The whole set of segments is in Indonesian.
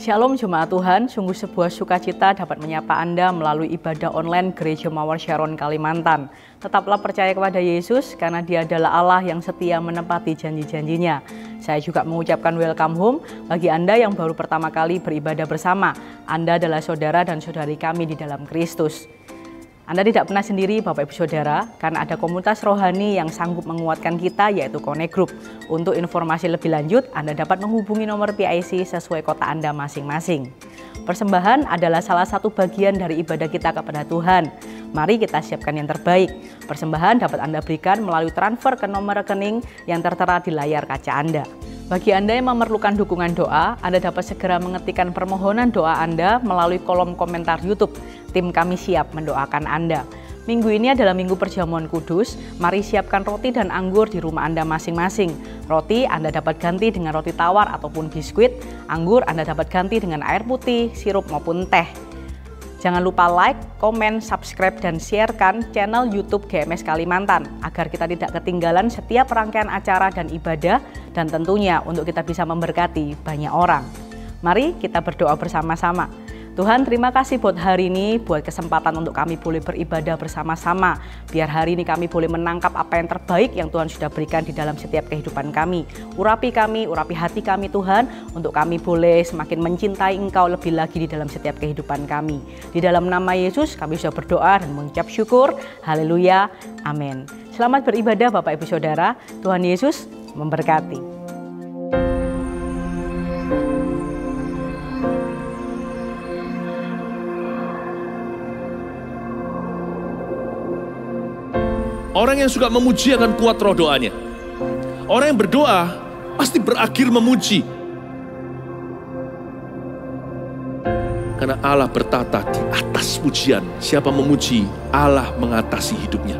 Shalom Jemaat Tuhan, sungguh sebuah sukacita dapat menyapa Anda melalui ibadah online Gereja Mawar Sharon Kalimantan. Tetaplah percaya kepada Yesus karena Dia adalah Allah yang setia menepati janji-janjinya. Saya juga mengucapkan welcome home bagi Anda yang baru pertama kali beribadah bersama. Anda adalah saudara dan saudari kami di dalam Kristus. Anda tidak pernah sendiri Bapak Ibu Saudara, karena ada komunitas rohani yang sanggup menguatkan kita, yaitu Connect Group. Untuk informasi lebih lanjut, Anda dapat menghubungi nomor PIC sesuai kota Anda masing-masing. Persembahan adalah salah satu bagian dari ibadah kita kepada Tuhan. Mari kita siapkan yang terbaik. Persembahan dapat Anda berikan melalui transfer ke nomor rekening yang tertera di layar kaca Anda. Bagi Anda yang memerlukan dukungan doa, Anda dapat segera mengetikkan permohonan doa Anda melalui kolom komentar YouTube. Tim kami siap mendoakan Anda. Minggu ini adalah Minggu Perjamuan Kudus. Mari siapkan roti dan anggur di rumah Anda masing-masing. Roti Anda dapat ganti dengan roti tawar ataupun biskuit. Anggur Anda dapat ganti dengan air putih, sirup maupun teh. Jangan lupa like, komen, subscribe, dan sharekan channel YouTube GMS Kalimantan agar kita tidak ketinggalan setiap rangkaian acara dan ibadah, dan tentunya untuk kita bisa memberkati banyak orang. Mari kita berdoa bersama-sama. Tuhan, terima kasih buat hari ini, buat kesempatan untuk kami boleh beribadah bersama-sama. Biar hari ini kami boleh menangkap apa yang terbaik yang Tuhan sudah berikan di dalam setiap kehidupan kami. Urapi kami, urapi hati kami Tuhan, untuk kami boleh semakin mencintai Engkau lebih lagi di dalam setiap kehidupan kami. Di dalam nama Yesus kami sudah berdoa dan mengucap syukur. Haleluya, amin. Selamat beribadah Bapak Ibu Saudara, Tuhan Yesus memberkati. Orang yang suka memuji akan kuat roh doanya. Orang yang berdoa pasti berakhir memuji. Karena Allah bertata di atas pujian. Siapa memuji, Allah mengatasi hidupnya.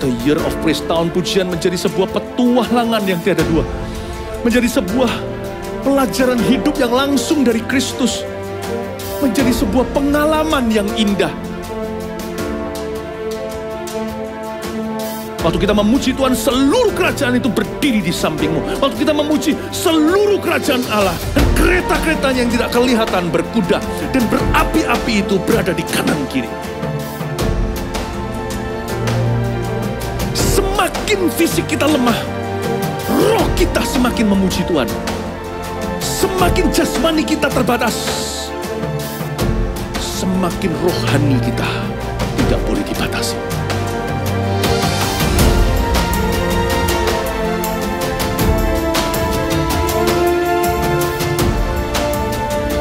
The Year of Praise, tahun pujian, menjadi sebuah petualangan yang tiada dua. Menjadi sebuah pelajaran hidup yang langsung dari Kristus. Menjadi sebuah pengalaman yang indah. Waktu kita memuji Tuhan, seluruh kerajaan itu berdiri di sampingmu. Waktu kita memuji, seluruh kerajaan Allah dan kereta-keretanya yang tidak kelihatan berkuda dan berapi-api itu berada di kanan kiri. Semakin fisik kita lemah, roh kita semakin memuji Tuhan. Semakin jasmani kita terbatas, semakin rohani kita tidak boleh dibatasi.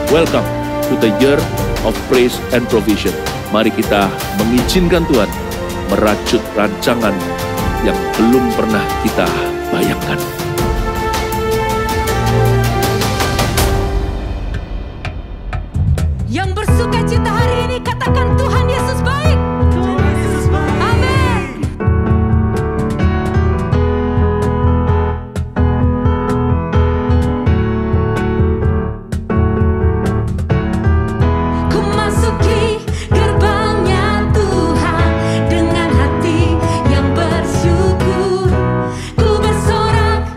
Welcome to the Year of Praise and Provision. Mari kita mengizinkan Tuhan merajut rancangan yang belum pernah kita bayangkan. Yang bersuka cita hari ini katakan Tuhan Yesus baik. Tuhan Yesus baik. Amin. Ku masuki gerbangnya Tuhan dengan hati yang bersyukur. Ku bersorak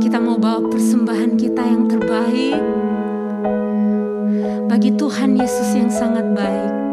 kita mau bawa persembahan kita yang terbaik bagi Tuhan Yesus yang sangat baik.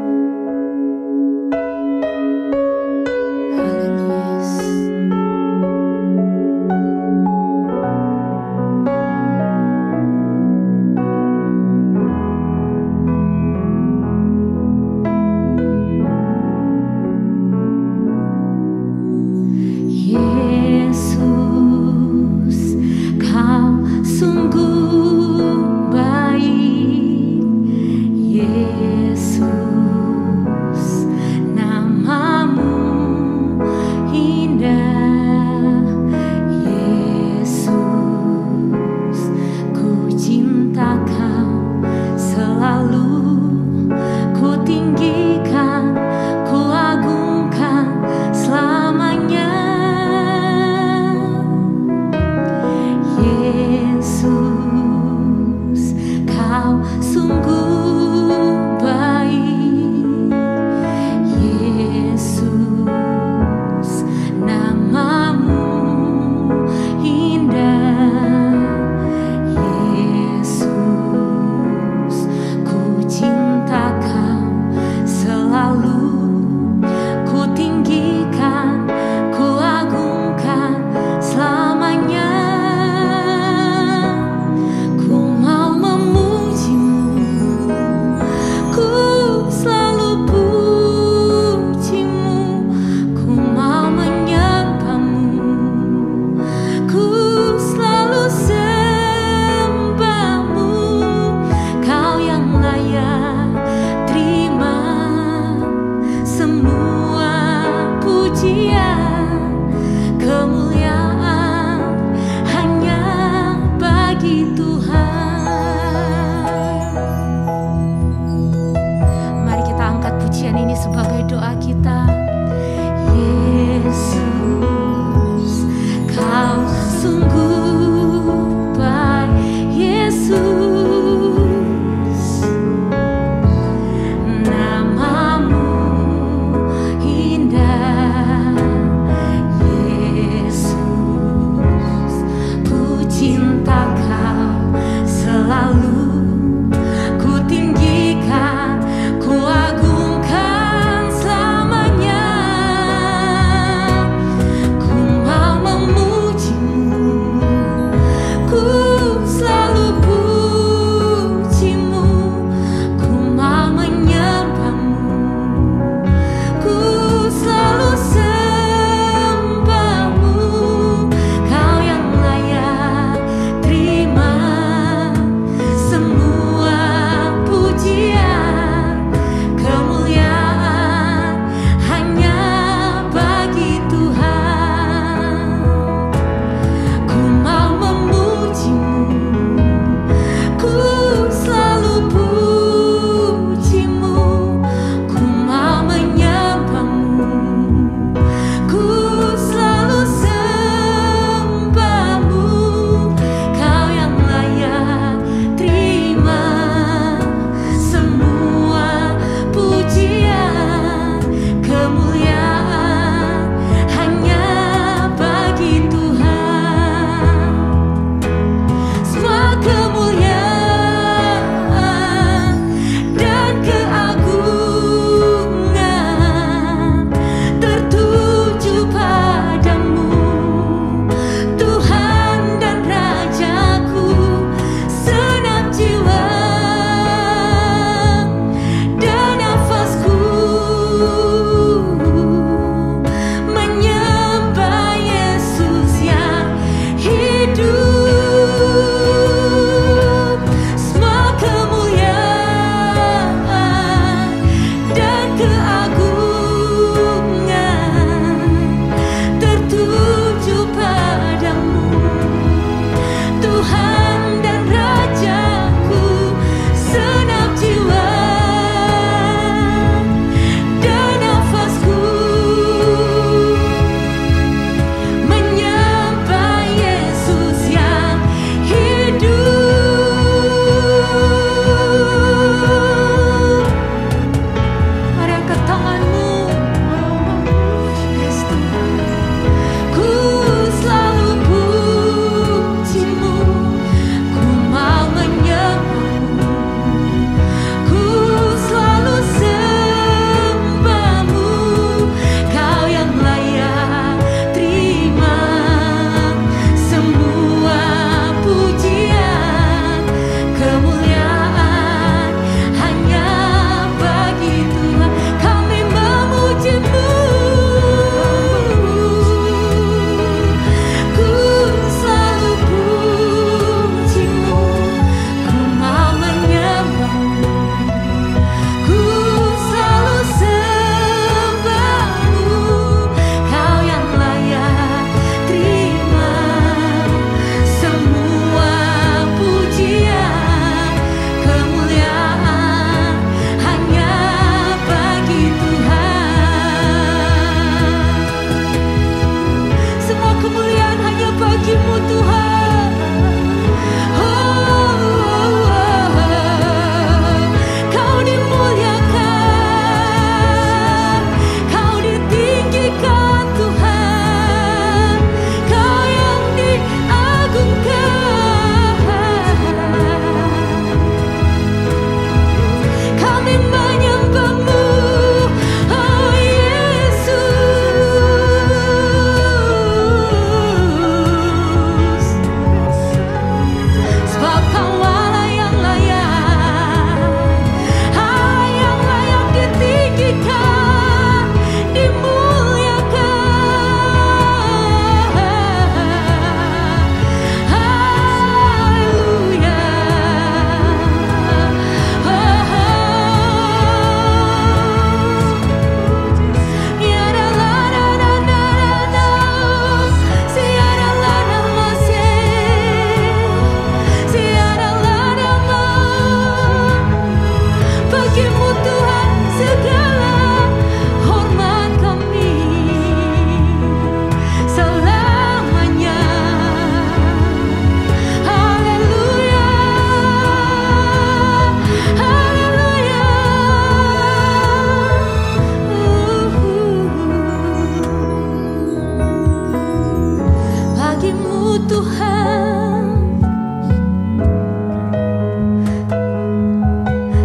Tuhan,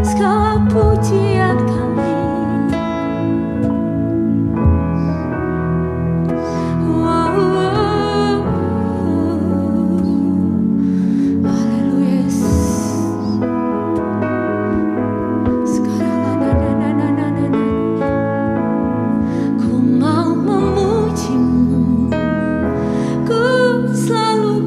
segala pujian kami. Haleluya. Sekarang ku mau memujimu, ku selalu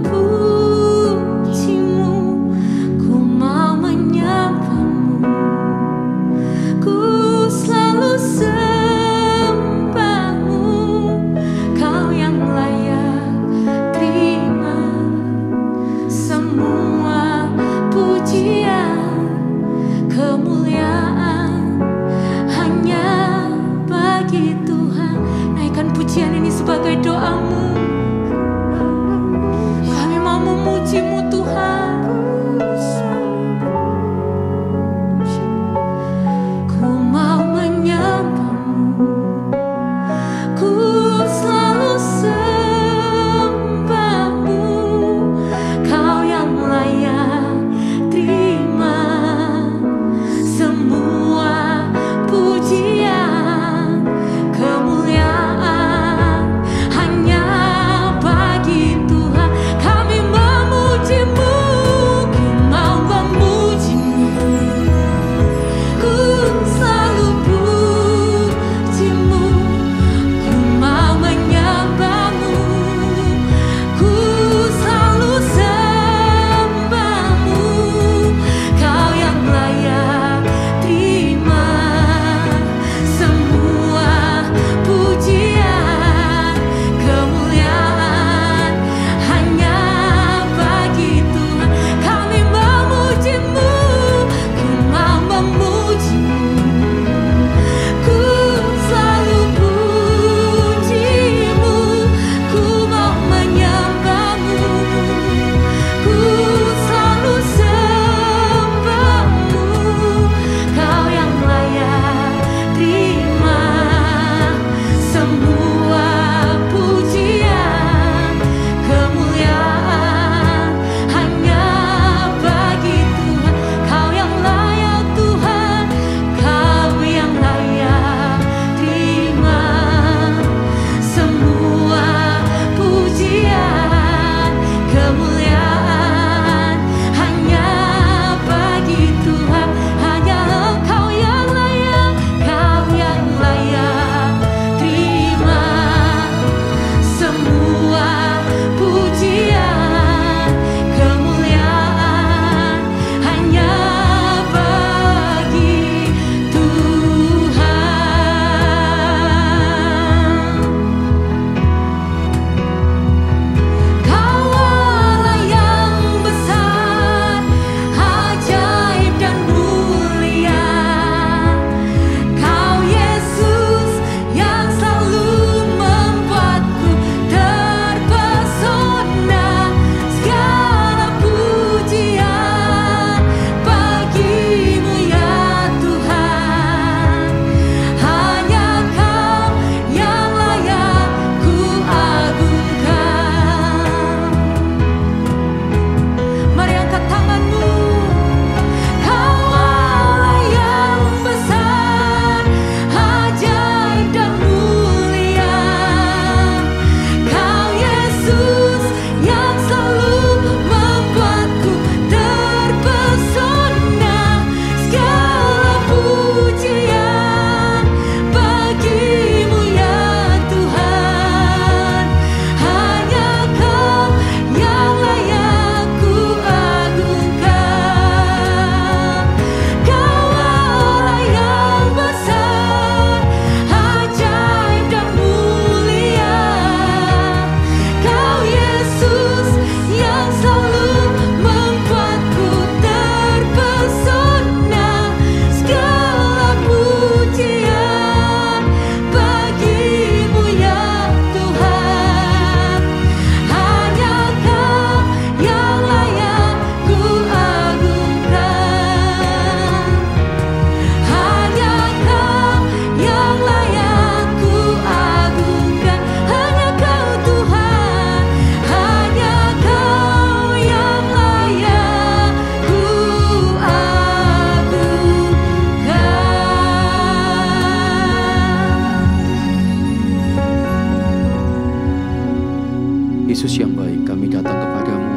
baik, kami datang kepadamu.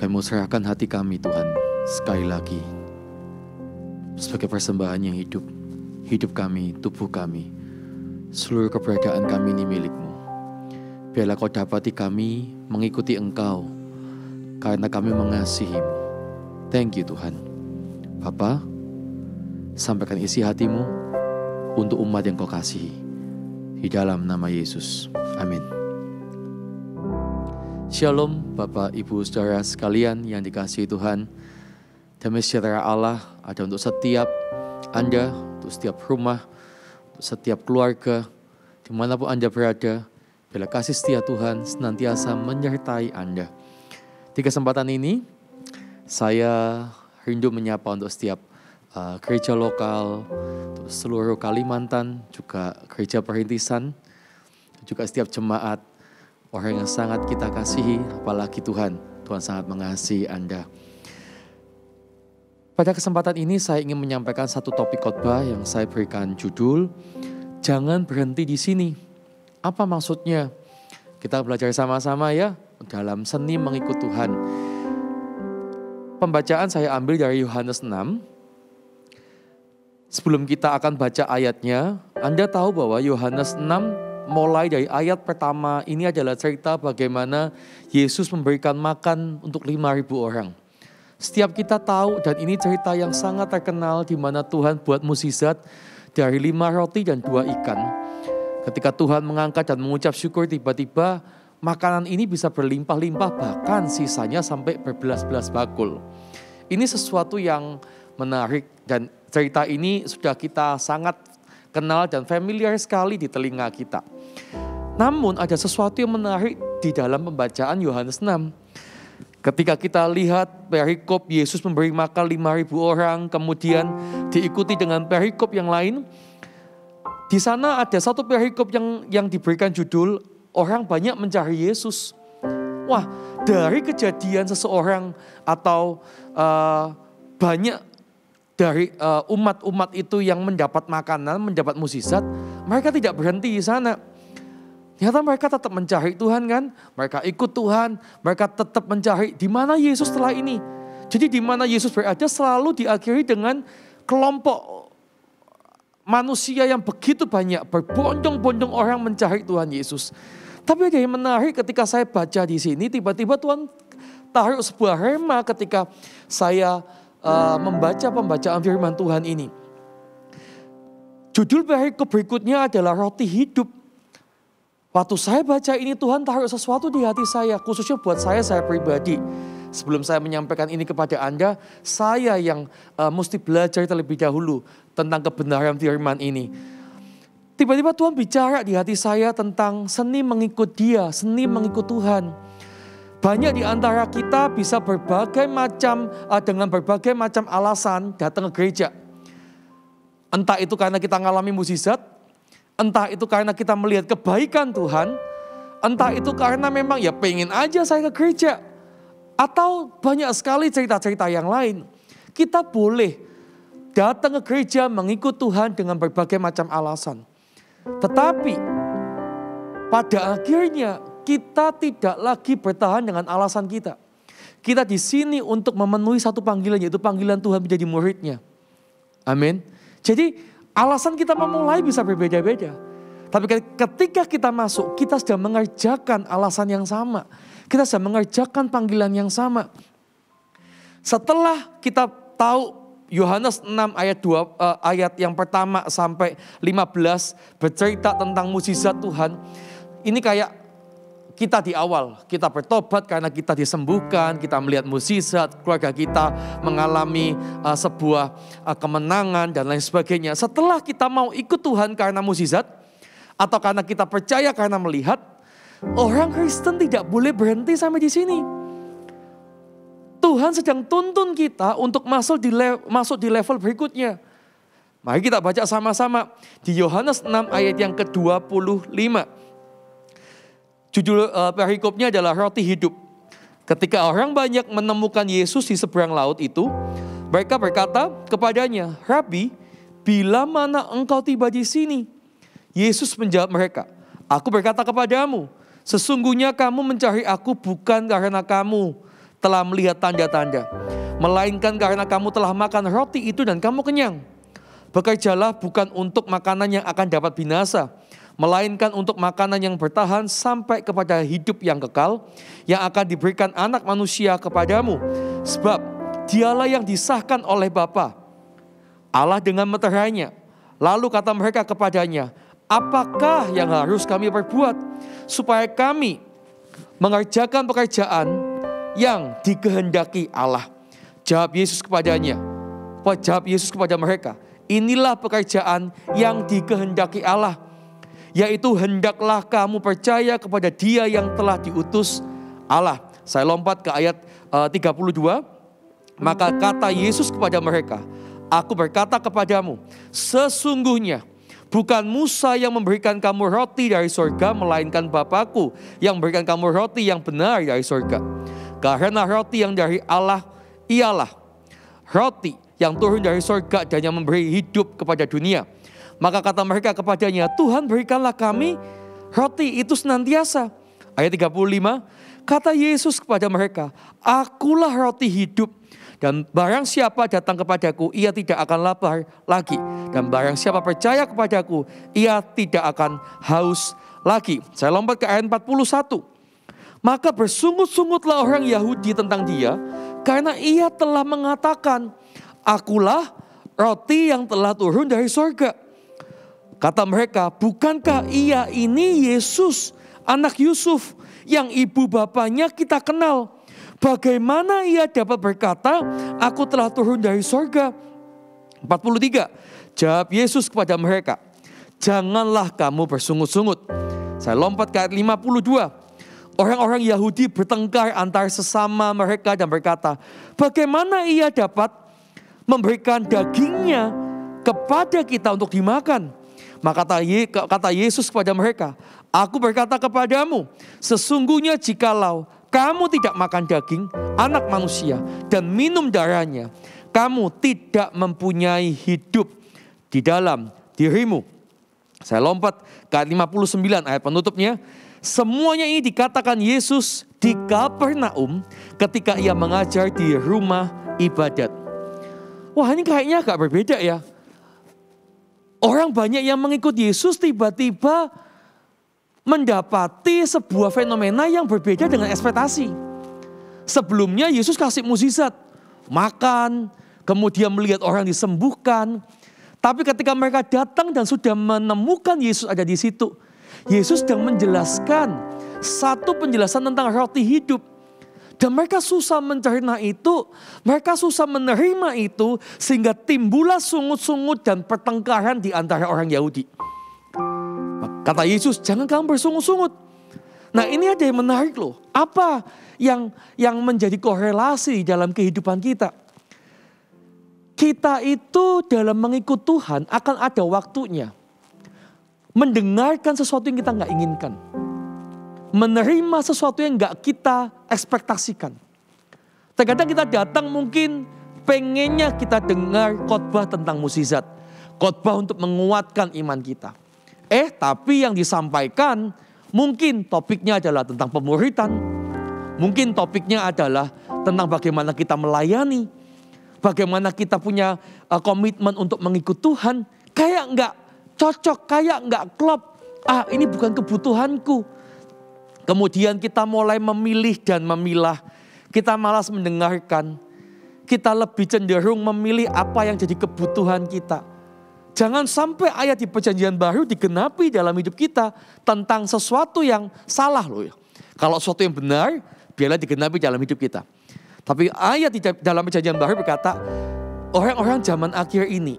Kami mau serahkan hati kami Tuhan sekali lagi sebagai persembahan yang hidup. Hidup kami, tubuh kami, seluruh keberadaan kami ini milik-Mu. Biarlah Kau dapati kami mengikuti Engkau karena kami mengasihi-Mu. Thank you Tuhan. Bapa, sampaikan isi hati-Mu untuk umat yang Kau kasihi. Di dalam nama Yesus. Amin. Shalom Bapak, Ibu, Saudara sekalian yang dikasihi Tuhan. Damai sejahtera Allah ada untuk setiap Anda, untuk setiap rumah, untuk setiap keluarga, dimanapun Anda berada. Bila kasih setia Tuhan senantiasa menyertai Anda. Di kesempatan ini, saya rindu menyapa untuk setiap gereja lokal, untuk seluruh Kalimantan, juga gereja perintisan, juga setiap jemaat, orang yang sangat kita kasihi, apalagi Tuhan sangat mengasihi Anda. Pada kesempatan ini saya ingin menyampaikan satu topik khotbah yang saya berikan judul, Jangan Berhenti di Sini. Apa maksudnya? Kita belajar sama-sama ya, dalam seni mengikut Tuhan. Pembacaan saya ambil dari Yohanes 6. Sebelum kita akan baca ayatnya, Anda tahu bahwa Yohanes 6 mulai dari ayat pertama ini adalah cerita bagaimana Yesus memberikan makan untuk 5.000 orang. Setiap kita tahu dan ini cerita yang sangat terkenal di mana Tuhan buat mukjizat dari 5 roti dan 2 ikan. Ketika Tuhan mengangkat dan mengucap syukur, tiba-tiba makanan ini bisa berlimpah-limpah, bahkan sisanya sampai berbelas-belas bakul. Ini sesuatu yang menarik dan cerita ini sudah kita sangat kenal dan familiar sekali di telinga kita. Namun ada sesuatu yang menarik di dalam pembacaan Yohanes 6. Ketika kita lihat perikop Yesus memberi makan 5.000 orang, kemudian diikuti dengan perikop yang lain. Di sana ada satu perikop yang diberikan judul, orang banyak mencari Yesus. Wah, dari kejadian seseorang atau banyak dari umat-umat itu yang mendapat makanan, mendapat mukjizat, mereka tidak berhenti di sana. Ternyata mereka tetap mencari Tuhan kan, mereka ikut Tuhan, mereka tetap mencari di mana Yesus setelah ini. Jadi di mana Yesus berada selalu diakhiri dengan kelompok manusia yang begitu banyak, berbondong-bondong orang mencari Tuhan Yesus. Tapi ada yang menarik ketika saya baca di sini, tiba-tiba Tuhan taruh sebuah rema ketika saya membaca pembacaan firman Tuhan ini. Judul perikop berikutnya adalah roti hidup. Waktu saya baca ini Tuhan taruh sesuatu di hati saya, khususnya buat saya pribadi. Sebelum saya menyampaikan ini kepada Anda, saya yang mesti belajar terlebih dahulu tentang kebenaran firman ini. Tiba-tiba Tuhan bicara di hati saya tentang seni mengikut Dia, seni mengikut Tuhan. Banyak di antara kita bisa dengan berbagai macam alasan datang ke gereja. Entah itu karena kita mengalami mukjizat, entah itu karena kita melihat kebaikan Tuhan, entah itu karena memang ya pengen aja saya ke gereja. Atau banyak sekali cerita-cerita yang lain. Kita boleh datang ke gereja mengikut Tuhan dengan berbagai macam alasan. Tetapi pada akhirnya kita tidak lagi bertahan dengan alasan kita. Kita di sini untuk memenuhi satu panggilan, yaitu panggilan Tuhan menjadi muridnya. Amin. Jadi alasan kita memulai bisa berbeda-beda. Tapi ketika kita masuk, kita sudah mengerjakan alasan yang sama. Kita sudah mengerjakan panggilan yang sama. Setelah kita tahu Yohanes 6 ayat yang pertama sampai 15 bercerita tentang mukjizat Tuhan. Ini kayak kita di awal, kita bertobat karena kita disembuhkan, kita melihat mukjizat, keluarga kita mengalami sebuah kemenangan dan lain sebagainya. Setelah kita mau ikut Tuhan karena mukjizat, atau karena kita percaya karena melihat, orang Kristen tidak boleh berhenti sampai di sini. Tuhan sedang tuntun kita untuk masuk di level berikutnya. Mari kita baca sama-sama di Yohanes 6 ayat yang ke-25. Judul perikopnya adalah roti hidup. Ketika orang banyak menemukan Yesus di seberang laut itu, mereka berkata kepadanya, "Rabi, bila mana engkau tiba di sini?" Yesus menjawab mereka, Aku berkata kepadamu, sesungguhnya kamu mencari aku bukan karena kamu telah melihat tanda-tanda, melainkan karena kamu telah makan roti itu dan kamu kenyang. Bekerjalah bukan untuk makanan yang akan dapat binasa, melainkan untuk makanan yang bertahan sampai kepada hidup yang kekal, yang akan diberikan anak manusia kepadamu. Sebab dialah yang disahkan oleh Bapa, Allah dengan meterainya. Lalu kata mereka kepadanya, apakah yang harus kami perbuat supaya kami mengerjakan pekerjaan yang dikehendaki Allah? Jawab Yesus kepada mereka, inilah pekerjaan yang dikehendaki Allah, yaitu hendaklah kamu percaya kepada Dia yang telah diutus Allah. Saya lompat ke ayat 32. Maka kata Yesus kepada mereka, aku berkata kepadamu, sesungguhnya bukan Musa yang memberikan kamu roti dari surga, melainkan Bapa-Ku yang memberikan kamu roti yang benar dari surga. Karena roti yang dari Allah ialah roti yang turun dari surga dan yang memberi hidup kepada dunia. Maka kata mereka kepadanya, Tuhan berikanlah kami roti itu senantiasa. Ayat 35, kata Yesus kepada mereka, akulah roti hidup. Dan barang siapa datang kepadaku, ia tidak akan lapar lagi. Dan barang siapa percaya kepadaku, ia tidak akan haus lagi. Saya lompat ke ayat 41. Maka bersungut-sungutlah orang Yahudi tentang dia, karena ia telah mengatakan, akulah roti yang telah turun dari surga. Kata mereka, bukankah ia ini Yesus, anak Yusuf, yang ibu bapanya kita kenal? Bagaimana ia dapat berkata, aku telah turun dari surga? 43. Jawab Yesus kepada mereka, janganlah kamu bersungut-sungut. Saya lompat ke ayat 52. Orang-orang Yahudi bertengkar antar sesama mereka dan berkata, bagaimana ia dapat memberikan dagingnya kepada kita untuk dimakan? Maka kata Yesus kepada mereka, aku berkata kepadamu, sesungguhnya jikalau kamu tidak makan daging anak manusia dan minum darahnya, kamu tidak mempunyai hidup di dalam dirimu. Saya lompat ke ayat 59, ayat penutupnya. Semuanya ini dikatakan Yesus di Kapernaum ketika ia mengajar di rumah ibadat. Wah, ini kayaknya agak berbeda ya. Orang banyak yang mengikut Yesus tiba-tiba mendapati sebuah fenomena yang berbeda dengan ekspektasi. Sebelumnya Yesus kasih mukjizat, makan, kemudian melihat orang disembuhkan. Tapi ketika mereka datang dan sudah menemukan Yesus ada di situ, Yesus sedang menjelaskan satu penjelasan tentang roti hidup. Dan mereka susah mencerna itu, mereka susah menerima itu, sehingga timbullah sungut-sungut dan pertengkaran di antara orang Yahudi. Kata Yesus, jangan kamu bersungut-sungut. Nah, ini ada yang menarik loh. Apa yang menjadi korelasi dalam kehidupan kita? Kita itu dalam mengikut Tuhan akan ada waktunya mendengarkan sesuatu yang kita nggak inginkan, menerima sesuatu yang nggak kita ekspektasikan. Terkadang kita datang mungkin pengennya kita dengar khotbah tentang mukjizat, khotbah untuk menguatkan iman kita. Tapi yang disampaikan mungkin topiknya adalah tentang pemuritan, mungkin topiknya adalah tentang bagaimana kita melayani, bagaimana kita punya komitmen untuk mengikut Tuhan. Kayak nggak cocok, kayak nggak klop. Ini bukan kebutuhanku. Kemudian kita mulai memilih dan memilah. Kita malas mendengarkan. Kita lebih cenderung memilih apa yang jadi kebutuhan kita. Jangan sampai ayat di Perjanjian Baru digenapi dalam hidup kita tentang sesuatu yang salah loh ya. Kalau sesuatu yang benar, biarlah digenapi dalam hidup kita. Tapi ayat di dalam Perjanjian Baru berkata, orang-orang zaman akhir ini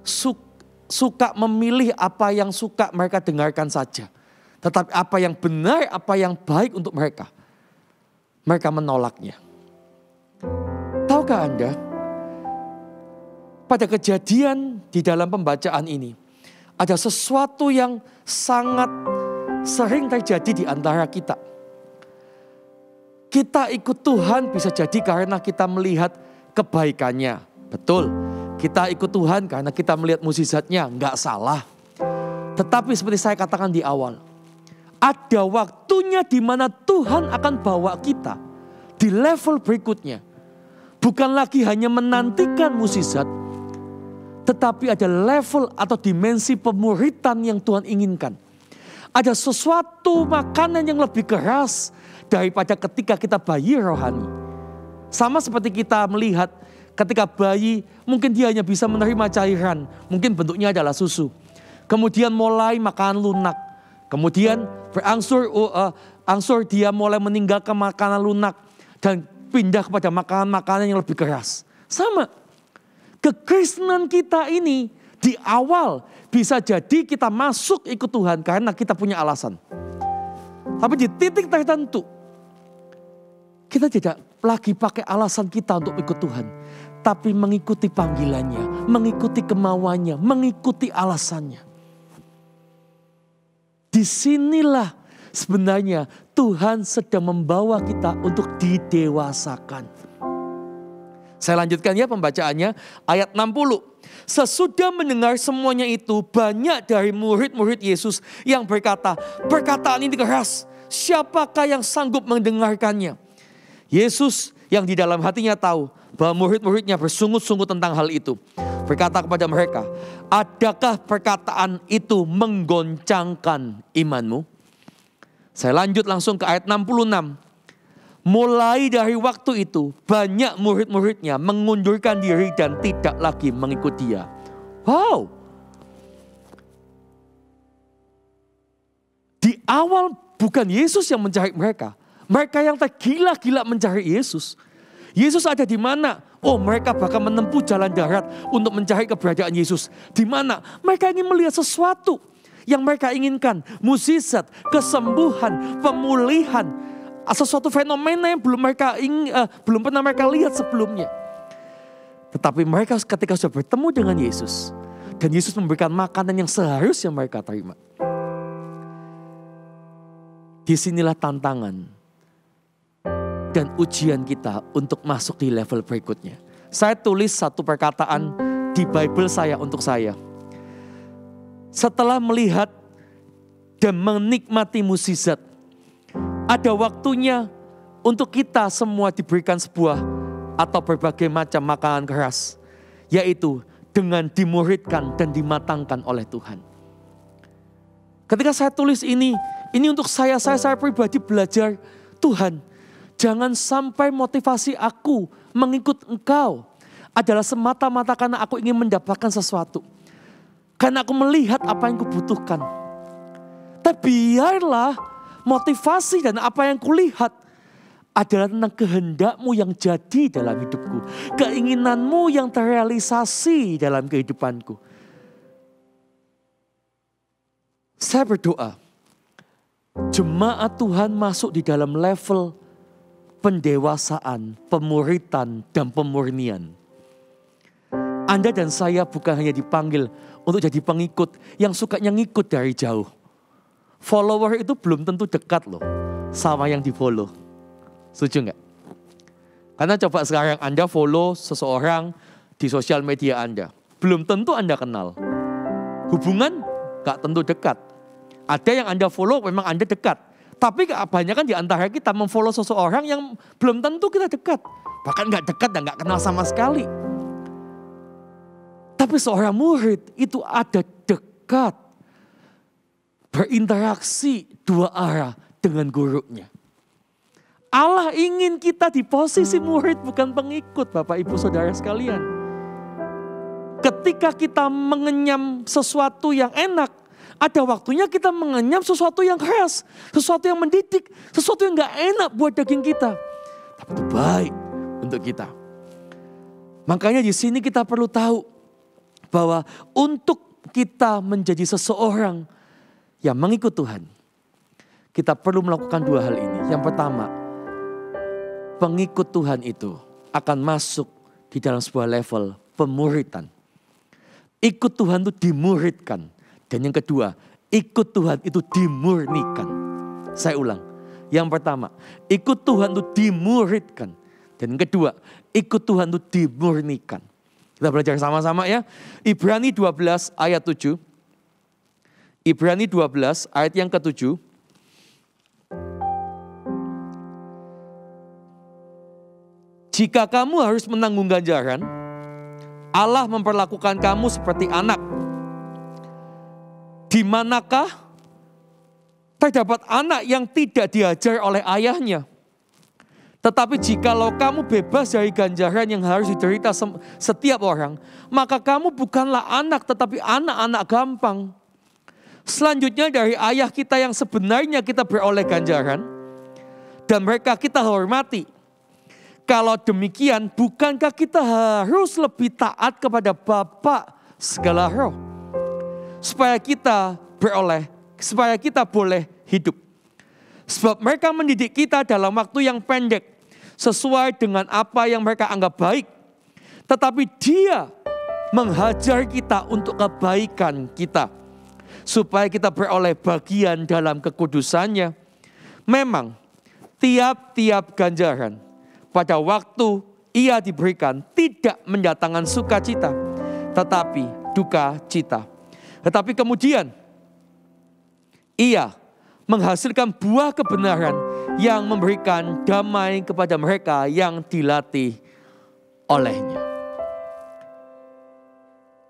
suka memilih apa yang suka mereka dengarkan saja. Tetapi apa yang benar, apa yang baik untuk mereka, mereka menolaknya. Tahukah Anda, pada kejadian di dalam pembacaan ini, ada sesuatu yang sangat sering terjadi di antara kita. Kita ikut Tuhan bisa jadi karena kita melihat kebaikannya. Betul, kita ikut Tuhan karena kita melihat mukjizatnya, nggak salah. Tetapi seperti saya katakan di awal, ada waktunya di mana Tuhan akan bawa kita di level berikutnya. Bukan lagi hanya menantikan mukjizat, tetapi ada level atau dimensi pemuritan yang Tuhan inginkan. Ada sesuatu makanan yang lebih keras daripada ketika kita bayi rohani. Sama seperti kita melihat ketika bayi, mungkin dia hanya bisa menerima cairan, mungkin bentuknya adalah susu. Kemudian mulai makan lunak. Kemudian berangsur dia mulai meninggalkan makanan lunak dan pindah kepada makanan-makanan yang lebih keras. Sama. Kekristenan kita ini di awal bisa jadi kita masuk ikut Tuhan karena kita punya alasan. Tapi di titik tertentu kita tidak lagi pakai alasan kita untuk ikut Tuhan. Tapi mengikuti panggilannya, mengikuti kemauannya, mengikuti alasannya. Disinilah sebenarnya Tuhan sedang membawa kita untuk didewasakan. Saya lanjutkan ya pembacaannya, ayat 60. Sesudah mendengar semuanya itu, banyak dari murid-murid Yesus yang berkata, perkataan ini keras, siapakah yang sanggup mendengarkannya? Yesus yang di dalam hatinya tahu bahwa murid-muridnya bersungut-sungut tentang hal itu. Berkata kepada mereka, adakah perkataan itu menggoncangkan imanmu? Saya lanjut langsung ke ayat 66. Mulai dari waktu itu, banyak murid-muridnya mengundurkan diri dan tidak lagi mengikut dia. Wow. Di awal bukan Yesus yang mencari mereka. Mereka yang tergila-gila mencari Yesus. Yesus ada di mana? Oh, mereka bahkan menempuh jalan darat untuk mencari keberadaan Yesus. Di mana? Mereka ingin melihat sesuatu yang mereka inginkan. Mukjizat, kesembuhan, pemulihan. Sesuatu fenomena yang belum pernah mereka lihat sebelumnya. Tetapi mereka ketika sudah bertemu dengan Yesus, dan Yesus memberikan makanan yang seharusnya mereka terima. Disinilah tantangan dan ujian kita untuk masuk di level berikutnya. Saya tulis satu perkataan di Bible saya untuk saya. Setelah melihat dan menikmati mukjizat, ada waktunya untuk kita semua diberikan sebuah atau berbagai macam makanan keras. Yaitu dengan dimuridkan dan dimatangkan oleh Tuhan. Ketika saya tulis ini untuk saya pribadi belajar, Tuhan, jangan sampai motivasi aku mengikut Engkau adalah semata-mata karena aku ingin mendapatkan sesuatu. Karena aku melihat apa yang kubutuhkan. Tapi biarlah motivasi dan apa yang kulihat adalah tentang kehendak-Mu yang jadi dalam hidupku. Keinginan-Mu yang terrealisasi dalam kehidupanku. Saya berdoa, jemaat Tuhan masuk di dalam level pendewasaan, pemuritan, dan pemurnian. Anda dan saya bukan hanya dipanggil untuk jadi pengikut yang sukanya ngikut dari jauh. Follower itu belum tentu dekat loh sama yang di follow. Setuju nggak? Karena coba sekarang Anda follow seseorang di sosial media Anda. Belum tentu Anda kenal. Hubungan gak tentu dekat. Ada yang Anda follow memang Anda dekat. Tapi kebanyakan di antara kita memfollow seseorang yang belum tentu kita dekat. Bahkan gak dekat dan gak kenal sama sekali. Tapi seorang murid itu ada dekat. Berinteraksi dua arah dengan gurunya. Allah ingin kita di posisi murid bukan pengikut, Bapak Ibu Saudara sekalian. Ketika kita mengenyam sesuatu yang enak, ada waktunya kita mengenyam sesuatu yang keras, sesuatu yang mendidik, sesuatu yang gak enak buat daging kita. Tapi itu baik untuk kita. Makanya di sini kita perlu tahu bahwa untuk kita menjadi seseorang yang mengikut Tuhan, kita perlu melakukan dua hal ini. Yang pertama, pengikut Tuhan itu akan masuk di dalam sebuah level pemuritan. Ikut Tuhan itu dimuridkan. Dan yang kedua, ikut Tuhan itu dimurnikan. Saya ulang. Yang pertama, ikut Tuhan itu dimuridkan. Dan yang kedua, ikut Tuhan itu dimurnikan. Kita belajar sama-sama ya. Ibrani 12 ayat 7. Ibrani 12 ayat yang ke-7. Jika kamu harus menanggung ganjaran, Allah memperlakukan kamu seperti anak. Di manakah terdapat anak yang tidak diajar oleh ayahnya? Tetapi jikalau kamu bebas dari ganjaran yang harus diderita setiap orang, maka kamu bukanlah anak tetapi anak-anak gampang. Selanjutnya dari ayah kita yang sebenarnya kita beroleh ganjaran, dan mereka kita hormati. Kalau demikian, bukankah kita harus lebih taat kepada Bapa segala roh? Supaya kita boleh hidup. Sebab mereka mendidik kita dalam waktu yang pendek, sesuai dengan apa yang mereka anggap baik. Tetapi Dia menghajar kita untuk kebaikan kita, supaya kita beroleh bagian dalam kekudusannya. Memang tiap-tiap ganjaran pada waktu ia diberikan tidak mendatangkan sukacita, tetapi duka cita. Tetapi kemudian ia menghasilkan buah kebenaran yang memberikan damai kepada mereka yang dilatih olehnya.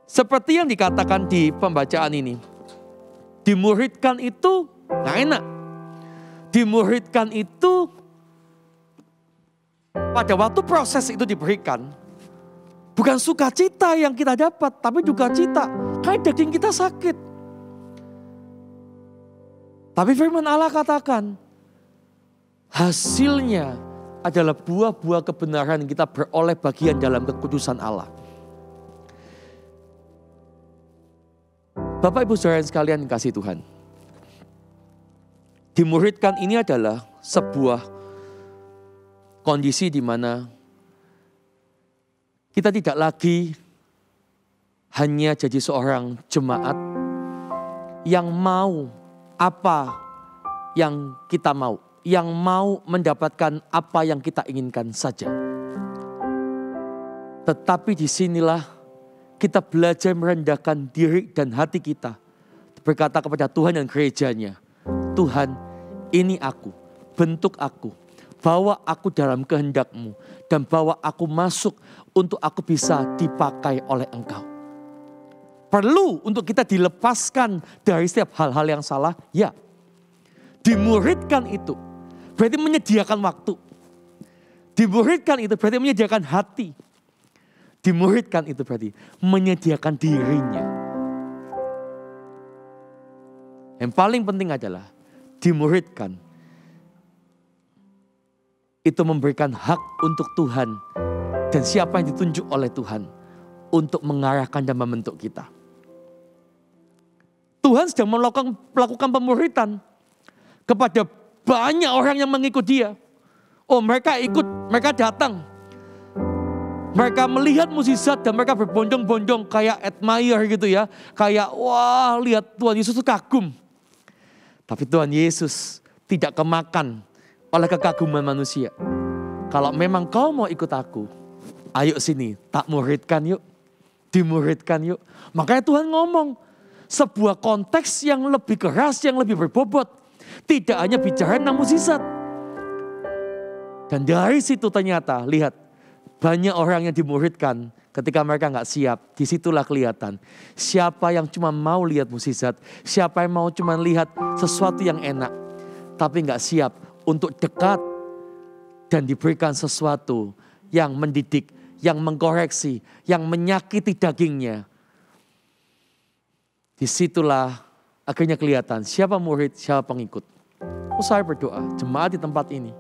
Seperti yang dikatakan di pembacaan ini, dimuridkan itu gak enak. Dimuridkan itu pada waktu proses itu diberikan, bukan sukacita yang kita dapat, tapi duka cita. Kayak daging kita sakit. Tapi firman Allah katakan, hasilnya adalah buah-buah kebenaran yang kita beroleh bagian dalam kekudusan Allah. Bapak Ibu Saudara sekalian yang kasih Tuhan, dimuridkan ini adalah sebuah kondisi di mana kita tidak lagi hanya jadi seorang jemaat yang mau apa yang kita mau, yang mau mendapatkan apa yang kita inginkan saja. Tetapi disinilah kita belajar merendahkan diri dan hati kita, berkata kepada Tuhan dan gerejanya, Tuhan, ini aku, bentuk aku. Bawa aku dalam kehendak-Mu dan bawa aku masuk untuk aku bisa dipakai oleh Engkau. Perlu untuk kita dilepaskan dari setiap hal-hal yang salah, ya. Dimuridkan itu berarti menyediakan waktu. Dimuridkan itu berarti menyediakan hati. Dimuridkan itu berarti menyediakan dirinya. Yang paling penting adalah dimuridkan itu memberikan hak untuk Tuhan dan siapa yang ditunjuk oleh Tuhan untuk mengarahkan dan membentuk kita. Tuhan sedang melakukan pemuridan kepada banyak orang yang mengikut Dia. Oh, mereka ikut, mereka datang. Mereka melihat mukjizat dan mereka berbondong-bondong kayak admire gitu ya. Kayak wah, lihat Tuhan Yesus itu kagum. Tapi Tuhan Yesus tidak kemakan oleh kekaguman manusia. Kalau memang kau mau ikut aku, ayo sini, tak muridkan yuk. Dimuridkan yuk. Makanya Tuhan ngomong sebuah konteks yang lebih keras, yang lebih berbobot. Tidak hanya bicara tentang mukjizat. Dan dari situ ternyata, lihat, banyak orang yang dimuridkan ketika mereka gak siap. Disitulah kelihatan siapa yang cuma mau lihat mukjizat, siapa yang mau cuma lihat sesuatu yang enak, tapi gak siap untuk dekat dan diberikan sesuatu yang mendidik, yang mengkoreksi, yang menyakiti dagingnya. Disitulah akhirnya kelihatan siapa murid, siapa pengikut. Saya berdoa, jemaat di tempat ini,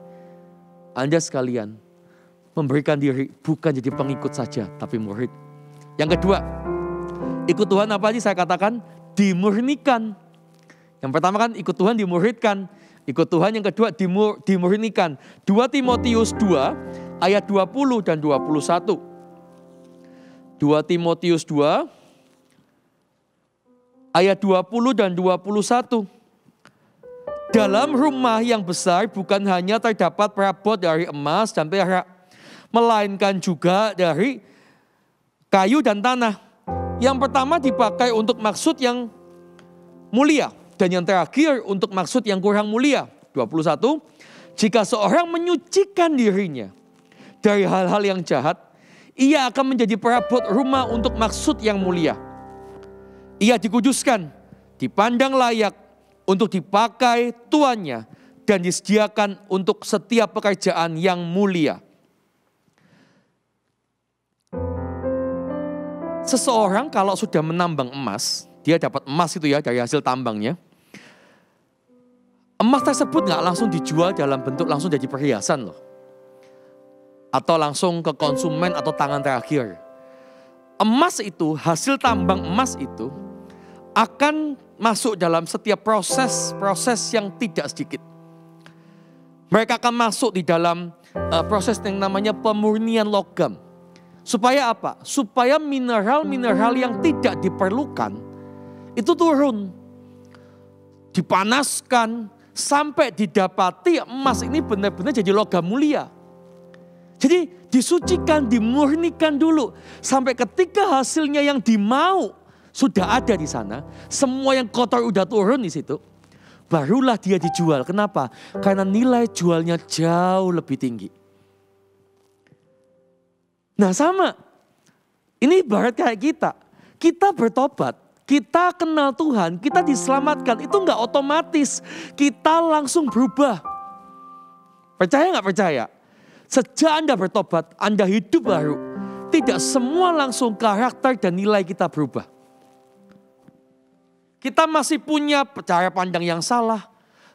Anda sekalian memberikan diri bukan jadi pengikut saja, tapi murid. Yang kedua, ikut Tuhan apa aja saya katakan? Dimurnikan. Yang pertama kan ikut Tuhan dimuridkan. Ikut Tuhan yang kedua dimurnikan. 2 Timotius 2 ayat 20 dan 21. 2 Timotius 2 ayat 20 dan 21. Dalam rumah yang besar bukan hanya terdapat perabot dari emas dan perak, melainkan juga dari kayu dan tanah. Yang pertama dipakai untuk maksud yang mulia. Dan yang terakhir untuk maksud yang kurang mulia. 21. Jika seorang menyucikan dirinya dari hal-hal yang jahat, ia akan menjadi perabot rumah untuk maksud yang mulia. Ia dikuduskan, dipandang layak untuk dipakai tuannya, dan disediakan untuk setiap pekerjaan yang mulia. Seseorang kalau sudah menambang emas, dia dapat emas itu ya dari hasil tambangnya. Emas tersebut nggak langsung dijual dalam bentuk langsung jadi perhiasan loh. Atau langsung ke konsumen atau tangan terakhir. Emas itu, hasil tambang emas itu akan masuk dalam setiap proses yang tidak sedikit. Mereka akan masuk di dalam proses yang namanya pemurnian logam. Supaya apa? Supaya mineral-mineral yang tidak diperlukan itu turun. Dipanaskan sampai didapati emas ini benar-benar jadi logam mulia. Jadi disucikan, dimurnikan dulu. Sampai ketika hasilnya yang dimau sudah ada di sana. Semua yang kotor udah turun di situ. Barulah dia dijual. Kenapa? Karena nilai jualnya jauh lebih tinggi. Nah sama. Ini ibarat kayak kita. Kita bertobat. Kita kenal Tuhan. Kita diselamatkan. Itu gak otomatis. Kita langsung berubah. Percaya gak percaya? Sejak Anda bertobat, Anda hidup baru. Tidak semua langsung karakter dan nilai kita berubah. Kita masih punya cara pandang yang salah.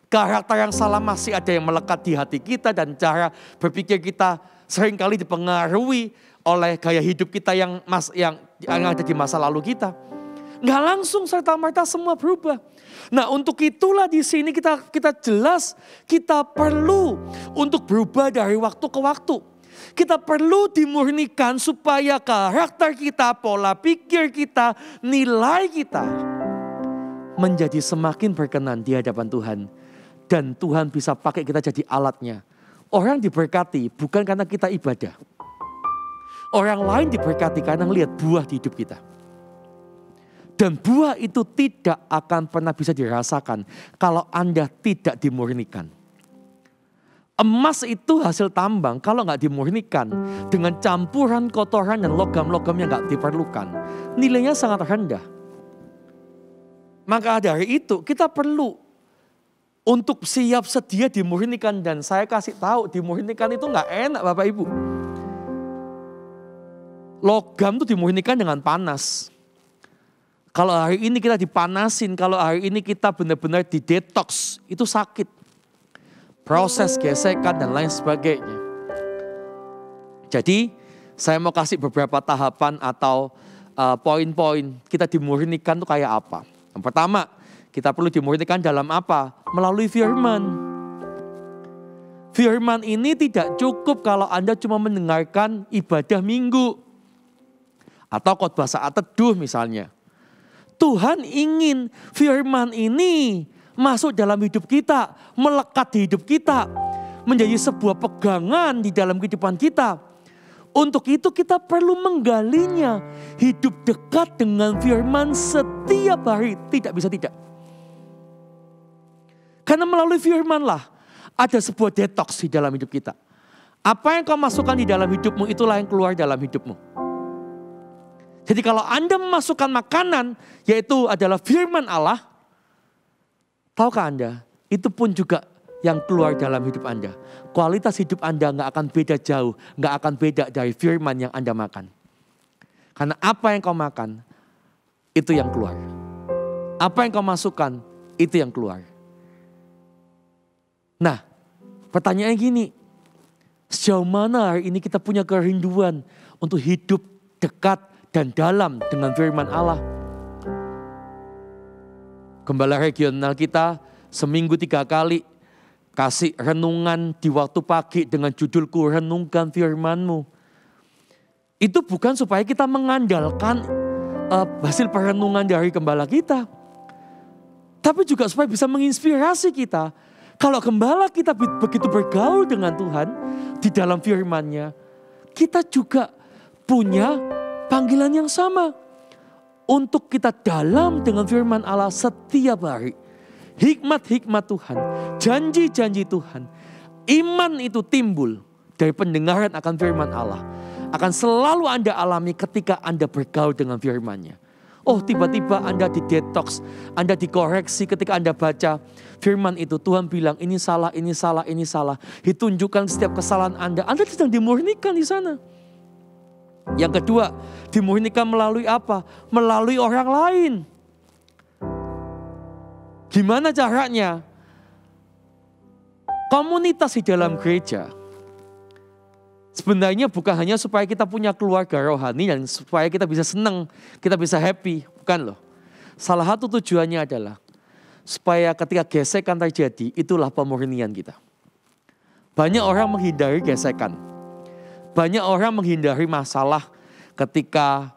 Karakter yang salah masih ada yang melekat di hati kita. Dan cara berpikir kita seringkali dipengaruhi oleh gaya hidup kita yang ada di masa lalu kita. Nggak langsung serta-merta semua berubah. Nah untuk itulah di sini kita jelas kita perlu untuk berubah dari waktu ke waktu. Kita perlu dimurnikan supaya karakter kita, pola pikir kita, nilai kita menjadi semakin berkenan di hadapan Tuhan. Dan Tuhan bisa pakai kita jadi alatnya. Orang diberkati bukan karena kita ibadah. Orang lain diberkati karena melihat buah di hidup kita. Dan buah itu tidak akan pernah bisa dirasakan kalau Anda tidak dimurnikan. Emas itu hasil tambang, kalau nggak dimurnikan dengan campuran kotoran dan logam-logam yang nggak diperlukan, nilainya sangat rendah. Maka dari itu kita perlu untuk siap sedia dimurnikan. Dan saya kasih tahu dimurnikan itu nggak enak Bapak Ibu. Logam itu dimurnikan dengan panas. Kalau hari ini kita dipanasin, kalau hari ini kita benar-benar didetoks, itu sakit. Proses gesekan dan lain sebagainya. Jadi saya mau kasih beberapa tahapan atau poin-poin kita dimurnikan itu kayak apa. Yang pertama, kita perlu dimurnikan dalam apa? Melalui firman. Firman ini tidak cukup kalau Anda cuma mendengarkan ibadah minggu. Atau khotbah saat teduh misalnya. Tuhan ingin firman ini masuk dalam hidup kita, melekat di hidup kita, menjadi sebuah pegangan di dalam kehidupan kita. Untuk itu kita perlu menggalinya, hidup dekat dengan firman setiap hari, tidak bisa tidak. Karena melalui firmanlah ada sebuah detoks di dalam hidup kita. Apa yang kau masukkan di dalam hidupmu, itulah yang keluar dalam hidupmu. Jadi kalau Anda memasukkan makanan, yaitu adalah firman Allah, tahukah Anda, itu pun juga yang keluar dalam hidup Anda. Kualitas hidup Anda nggak akan beda jauh, nggak akan beda dari firman yang Anda makan. Karena apa yang kau makan, itu yang keluar. Apa yang kau masukkan, itu yang keluar. Nah, pertanyaannya gini, sejauh mana hari ini kita punya kerinduan untuk hidup dekat dan dalam dengan firman Allah. Gembala regional kita seminggu 3 kali kasih renungan di waktu pagi dengan judulku renungkan firman-Mu. Itu bukan supaya kita mengandalkan hasil perenungan dari gembala kita. Tapi juga supaya bisa menginspirasi kita. Kalau gembala kita begitu bergaul dengan Tuhan di dalam firman-Nya, kita juga punya panggilan yang sama untuk kita dalam dengan firman Allah setiap hari. Hikmat-hikmat Tuhan, janji-janji Tuhan. Iman itu timbul dari pendengaran akan firman Allah. Akan selalu Anda alami ketika Anda bergaul dengan firman-Nya. Oh, tiba-tiba Anda didetoks, Anda dikoreksi ketika Anda baca firman itu. Tuhan bilang ini salah, ini salah, ini salah. Ditunjukkan setiap kesalahan Anda sedang dimurnikan di sana. Yang kedua, dimurnikan melalui apa? Melalui orang lain. Gimana caranya? Komunitas di dalam gereja sebenarnya bukan hanya supaya kita punya keluarga rohani dan supaya kita bisa senang, kita bisa happy. Bukan loh. Salah satu tujuannya adalah supaya ketika gesekan terjadi, itulah pemurnian kita. Banyak orang menghindari gesekan. Banyak orang menghindari masalah ketika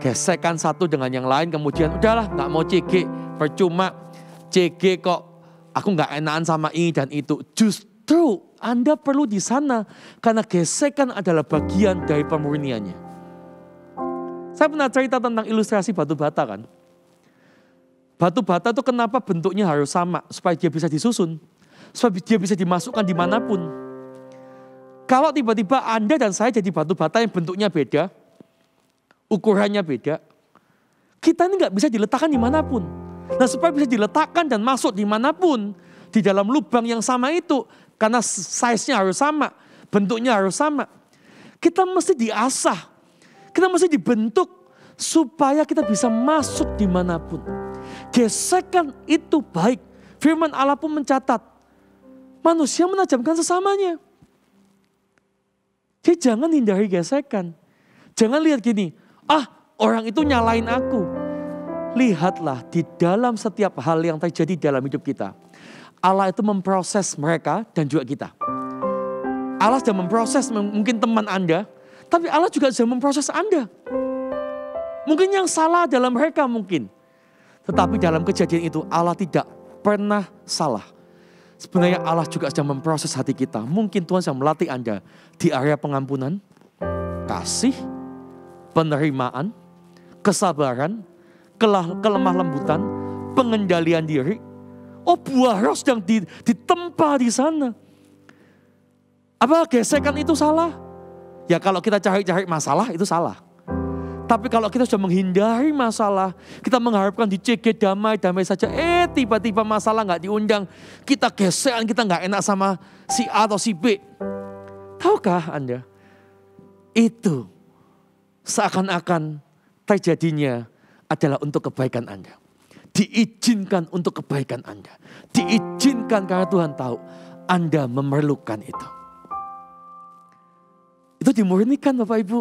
gesekan satu dengan yang lain. Kemudian udahlah gak mau CG, percuma CG kok aku gak enakan sama ini dan itu. Justru Anda perlu di sana karena gesekan adalah bagian dari pemurniannya. Saya pernah cerita tentang ilustrasi batu bata kan. Batu bata itu kenapa bentuknya harus sama supaya dia bisa disusun, supaya dia bisa dimasukkan dimanapun. Kalau tiba-tiba Anda dan saya jadi batu bata yang bentuknya beda, ukurannya beda, kita ini nggak bisa diletakkan dimanapun. Nah supaya bisa diletakkan dan masuk dimanapun, di dalam lubang yang sama itu, karena size-nya harus sama, bentuknya harus sama. Kita mesti diasah, kita mesti dibentuk supaya kita bisa masuk dimanapun. Gesekan itu baik. Firman Allah pun mencatat, manusia menajamkan sesamanya. Jadi jangan hindari gesekan. Jangan lihat gini, orang itu nyalain aku. Lihatlah di dalam setiap hal yang terjadi dalam hidup kita. Allah itu memproses mereka dan juga kita. Allah sudah memproses mungkin teman Anda, tapi Allah juga sudah memproses Anda. Mungkin yang salah dalam mereka mungkin. Tetapi dalam kejadian itu Allah tidak pernah salah. Sebenarnya Allah juga sedang memproses hati kita. Mungkin Tuhan sedang melatih Anda di area pengampunan, kasih, penerimaan, kesabaran, kelemah lembutan, pengendalian diri. Oh, buah roh sedang ditempa di sana. Apa gesekan itu salah? Ya kalau kita cari-cari masalah itu salah. Tapi kalau kita sudah menghindari masalah, kita mengharapkan di CG damai-damai saja. Tiba-tiba masalah gak diundang. Kita gesekan, kita gak enak sama si A atau si B. Tahukah Anda? Itu seakan-akan terjadinya adalah untuk kebaikan Anda. Diizinkan untuk kebaikan Anda. Diizinkan karena Tuhan tahu Anda memerlukan itu. Itu dimurnikan Bapak Ibu.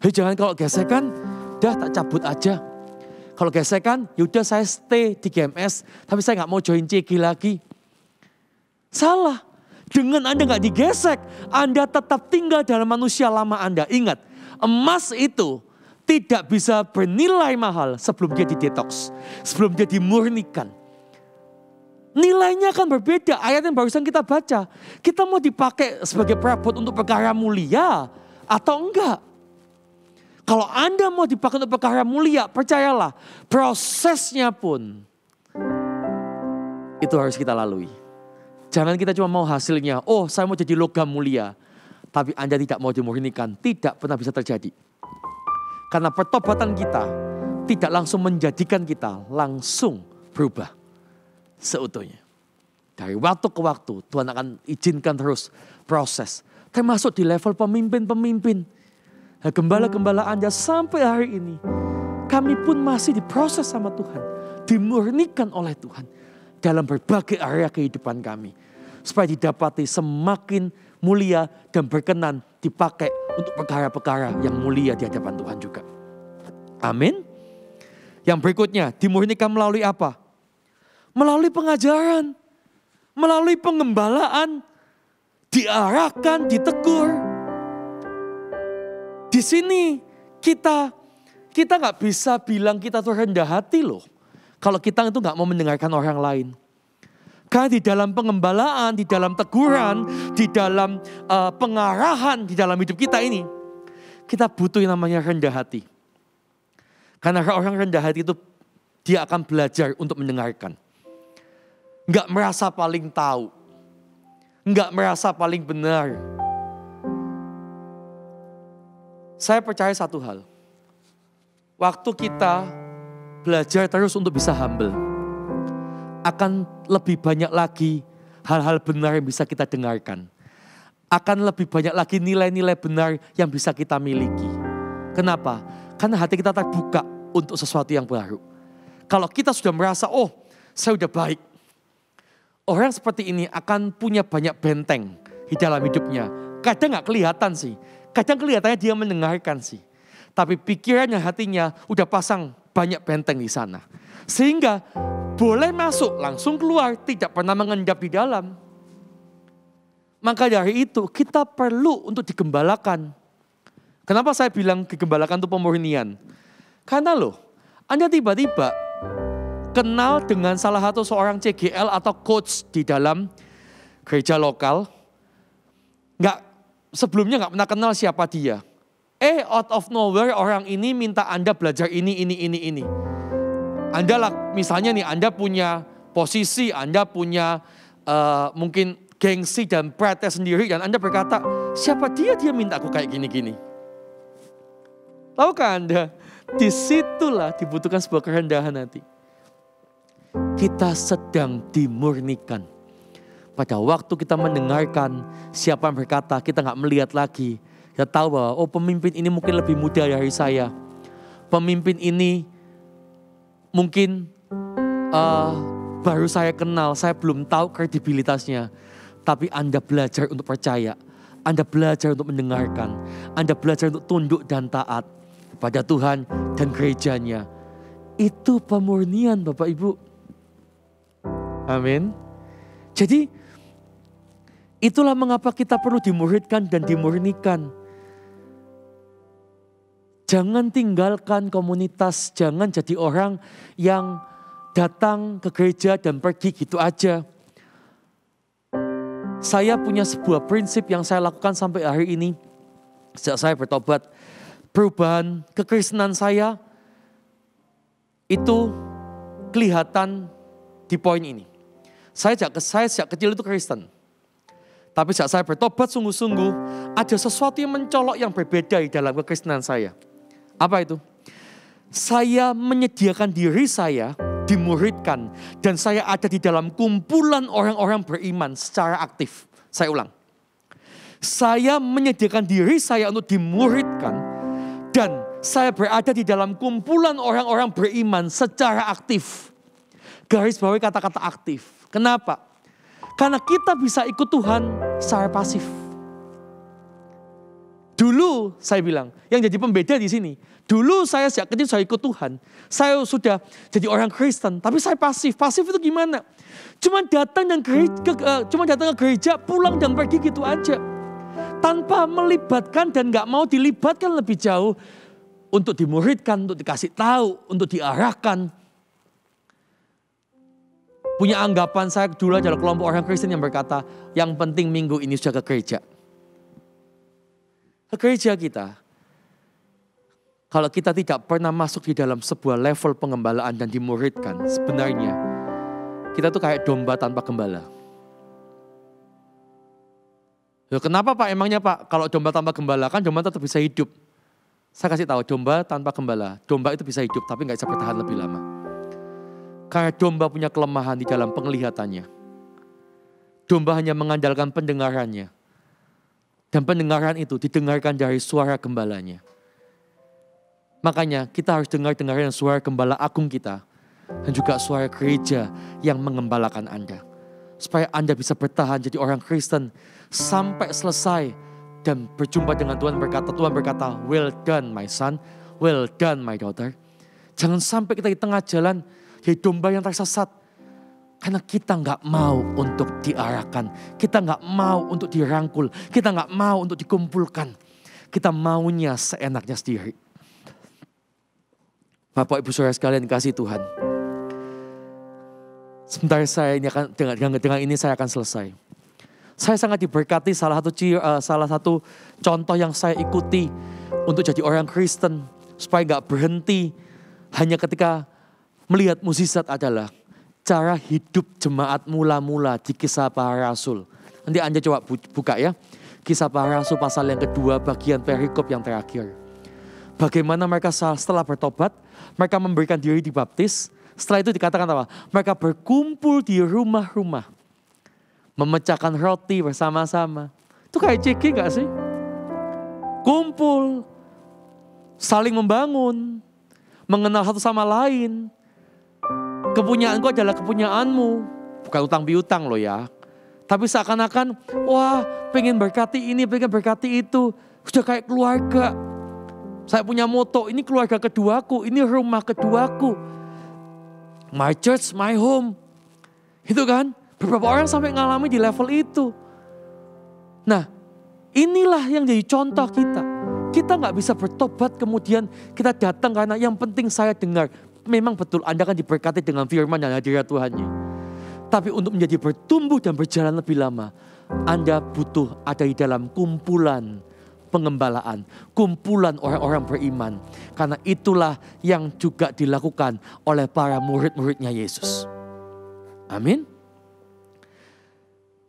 Hei, jangan kalau gesekan, dah tak cabut aja. Kalau gesekan, yaudah saya stay di GMS, tapi saya gak mau join CG lagi. Salah. Dengan Anda gak digesek, Anda tetap tinggal dalam manusia lama Anda. Ingat, emas itu tidak bisa bernilai mahal sebelum dia didetoks, sebelum dia dimurnikan. Nilainya akan berbeda. Ayat yang barusan kita baca, kita mau dipakai sebagai perabot untuk perkara mulia atau enggak? Kalau Anda mau dipakai untuk perkara mulia, percayalah, prosesnya pun itu harus kita lalui. Jangan kita cuma mau hasilnya, oh saya mau jadi logam mulia, tapi Anda tidak mau dimurnikan, tidak pernah bisa terjadi. Karena pertobatan kita tidak langsung menjadikan kita langsung berubah seutuhnya. Dari waktu ke waktu Tuhan akan izinkan terus proses. Termasuk di level pemimpin-pemimpin. Gembala-gembala Anda sampai hari ini, kami pun masih diproses sama Tuhan. Dimurnikan oleh Tuhan dalam berbagai area kehidupan kami. Supaya didapati semakin mulia dan berkenan dipakai untuk perkara-perkara yang mulia di hadapan Tuhan juga. Amin. Yang berikutnya, dimurnikan melalui apa? Melalui pengajaran, melalui pengembalaan, diarahkan, ditegur. Di sini kita nggak bisa bilang kita tuh rendah hati loh. Kalau kita itu nggak mau mendengarkan orang lain. Karena di dalam pengembalaan, di dalam teguran, di dalam pengarahan, di dalam hidup kita ini, kita butuh yang namanya rendah hati. Karena orang rendah hati itu dia akan belajar untuk mendengarkan. Enggak merasa paling tahu. Enggak merasa paling benar. Saya percaya satu hal. Waktu kita belajar terus untuk bisa humble, akan lebih banyak lagi hal-hal benar yang bisa kita dengarkan. Akan lebih banyak lagi nilai-nilai benar yang bisa kita miliki. Kenapa? Karena hati kita terbuka untuk sesuatu yang baru. Kalau kita sudah merasa, oh saya sudah baik. Orang seperti ini akan punya banyak benteng di dalam hidupnya. Kadang gak kelihatan sih. Kadang kelihatannya dia mendengarkan sih. Tapi pikirannya, hatinya udah pasang banyak benteng di sana. Sehingga boleh masuk, langsung keluar, tidak pernah mengendap di dalam. Maka dari itu kita perlu untuk digembalakan. Kenapa saya bilang digembalakan itu pemurnian? Karena loh, Anda tiba-tiba kenal dengan salah satu seorang CGL atau coach di dalam gereja lokal. Sebelumnya nggak pernah kenal siapa dia. Out of nowhere orang ini minta Anda belajar ini. Anda misalnya nih, Anda punya posisi, Anda punya mungkin gengsi dan pride sendiri. Dan Anda berkata, siapa dia minta aku kayak gini-gini. Tahukah Anda? Disitulah dibutuhkan sebuah kerendahan hati. Kita sedang dimurnikan. Pada waktu kita mendengarkan siapa yang berkata, kita gak melihat lagi. Kita tahu bahwa pemimpin ini mungkin lebih muda dari saya. Pemimpin ini mungkin baru saya kenal, saya belum tahu kredibilitasnya. Tapi Anda belajar untuk percaya. Anda belajar untuk mendengarkan. Anda belajar untuk tunduk dan taat kepada Tuhan dan gerejanya. Itu pemurnian Bapak Ibu. Amin. Jadi itulah mengapa kita perlu dimuridkan dan dimurnikan. Jangan tinggalkan komunitas, jangan jadi orang yang datang ke gereja dan pergi gitu aja. Saya punya sebuah prinsip yang saya lakukan sampai hari ini. Sejak saya bertobat, perubahan kekristenan saya itu kelihatan di poin ini. Saya sejak kecil itu Kristen. Tapi sejak saya bertobat sungguh-sungguh, ada sesuatu yang mencolok yang berbeda di dalam kekristenan saya. Apa itu? Saya menyediakan diri saya, dimuridkan. Dan saya ada di dalam kumpulan orang-orang beriman secara aktif. Saya ulang. Saya menyediakan diri saya untuk dimuridkan. Dan saya berada di dalam kumpulan orang-orang beriman secara aktif. Garis bawahi kata-kata aktif. Kenapa? Karena kita bisa ikut Tuhan secara pasif. Dulu saya bilang, yang jadi pembeda di sini. Dulu saya sejak kecil saya ikut Tuhan. Saya sudah jadi orang Kristen, tapi saya pasif. Pasif itu gimana? Cuma datang ke gereja, pulang dan pergi gitu aja. Tanpa melibatkan dan gak mau dilibatkan lebih jauh. Untuk dimuridkan, untuk dikasih tahu, untuk diarahkan. Punya anggapan saya dulu adalah kelompok orang Kristen yang berkata, yang penting minggu ini sudah ke gereja. Ke gereja kita. Kalau kita tidak pernah masuk di dalam sebuah level pengembalaan dan dimuridkan, sebenarnya kita tuh kayak domba tanpa gembala. Loh, kenapa Pak? Emangnya Pak, kalau domba tanpa gembala kan domba tetap bisa hidup. Saya kasih tahu, domba tanpa gembala, domba itu bisa hidup tapi nggak bisa bertahan lebih lama. Karena domba punya kelemahan di dalam penglihatannya. Domba hanya mengandalkan pendengarannya. Dan pendengaran itu didengarkan dari suara gembalanya. Makanya kita harus dengar-dengar suara gembala agung kita. Dan juga suara gereja yang mengembalakan Anda. Supaya Anda bisa bertahan jadi orang Kristen sampai selesai. Dan berjumpa dengan Tuhan berkata, well done my son, well done my daughter. Jangan sampai kita di tengah jalan jadi domba yang tersesat. Karena kita gak mau untuk diarahkan. Kita gak mau untuk dirangkul. Kita gak mau untuk dikumpulkan. Kita maunya seenaknya sendiri. Bapak Ibu Saudara sekalian kasih Tuhan. Sebentar saya ini akan, dengan ini saya akan selesai. Saya sangat diberkati salah satu contoh yang saya ikuti untuk jadi orang Kristen. Supaya gak berhenti Hanya ketika melihat mukjizat adalah cara hidup jemaat mula-mula di Kisah Para Rasul. Nanti Anda coba buka ya. Kisah Para Rasul pasal yang kedua bagian perikop yang terakhir. Bagaimana mereka setelah bertobat, mereka memberikan diri dibaptis. Setelah itu dikatakan apa? Mereka berkumpul di rumah-rumah. Memecahkan roti bersama-sama. Itu kayak CG gak sih? Kumpul. Saling membangun. Mengenal satu sama lain. Kepunyaanku adalah kepunyaanmu. Bukan utang piutang loh ya. Tapi seakan-akan, wah pengen berkati ini, pengen berkati itu. Sudah kayak keluarga. Saya punya moto, ini keluarga keduaku, ini rumah keduaku. My church, my home. Itu kan, beberapa orang sampai ngalami di level itu. Nah, inilah yang jadi contoh kita. Kita gak bisa bertobat kemudian kita datang karena yang penting saya dengar. Memang betul Anda akan diberkati dengan firman dan hadirat Tuhannya. Tapi untuk menjadi bertumbuh dan berjalan lebih lama, Anda butuh ada di dalam kumpulan pengembalaan, kumpulan orang-orang beriman. Karena itulah yang juga dilakukan oleh para murid-muridnya Yesus. Amin.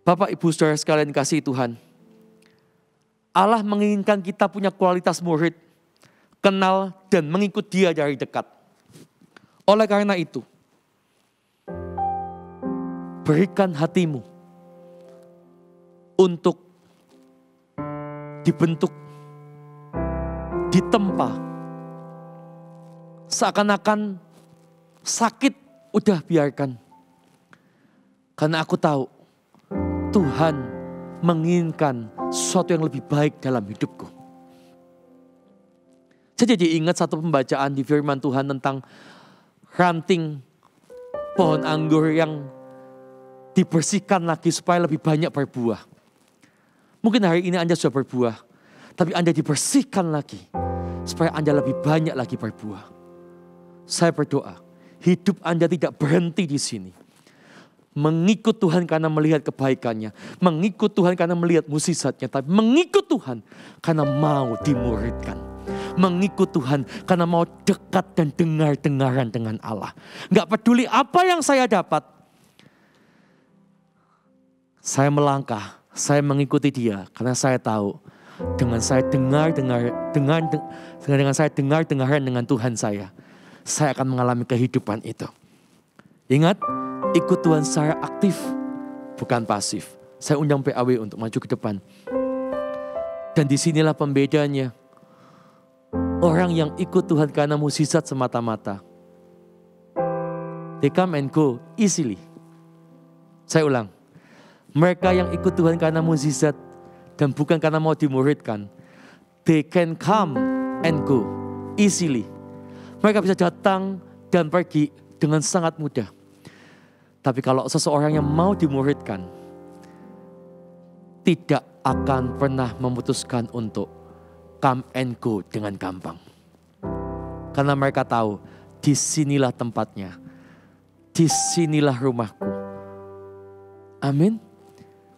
Bapak, Ibu, Saudara sekalian kasih Tuhan. Allah menginginkan kita punya kualitas murid, kenal dan mengikut Dia dari dekat. Oleh karena itu, berikan hatimu untuk dibentuk, ditempa. Seakan-akan sakit, udah biarkan. Karena aku tahu Tuhan menginginkan sesuatu yang lebih baik dalam hidupku. Saya jadi ingat satu pembacaan di firman Tuhan tentang ranting pohon anggur yang dibersihkan lagi supaya lebih banyak berbuah. Mungkin hari ini Anda sudah berbuah, tapi Anda dibersihkan lagi supaya Anda lebih banyak lagi berbuah. Saya berdoa, hidup Anda tidak berhenti di sini. Mengikut Tuhan karena melihat kebaikannya, mengikut Tuhan karena melihat mukjizatnya, tapi mengikut Tuhan karena mau dimuridkan. Mengikut Tuhan karena mau dekat dan dengar-dengaran dengan Allah. Gak peduli apa yang saya dapat. Saya melangkah, saya mengikuti Dia karena saya tahu dengan saya dengar-dengaran dengan Tuhan saya akan mengalami kehidupan itu. Ingat, ikut Tuhan secara aktif, bukan pasif. Saya undang PAW untuk maju ke depan. Dan disinilah pembedanya. Orang yang ikut Tuhan karena mukjizat semata-mata. They come and go easily. Saya ulang. Mereka yang ikut Tuhan karena mukjizat dan bukan karena mau dimuridkan. They can come and go easily. Mereka bisa datang dan pergi dengan sangat mudah. Tapi kalau seseorang yang mau dimuridkan, tidak akan pernah memutuskan untuk come and go dengan gampang. Karena mereka tahu, disinilah tempatnya. Disinilah rumahku. Amin.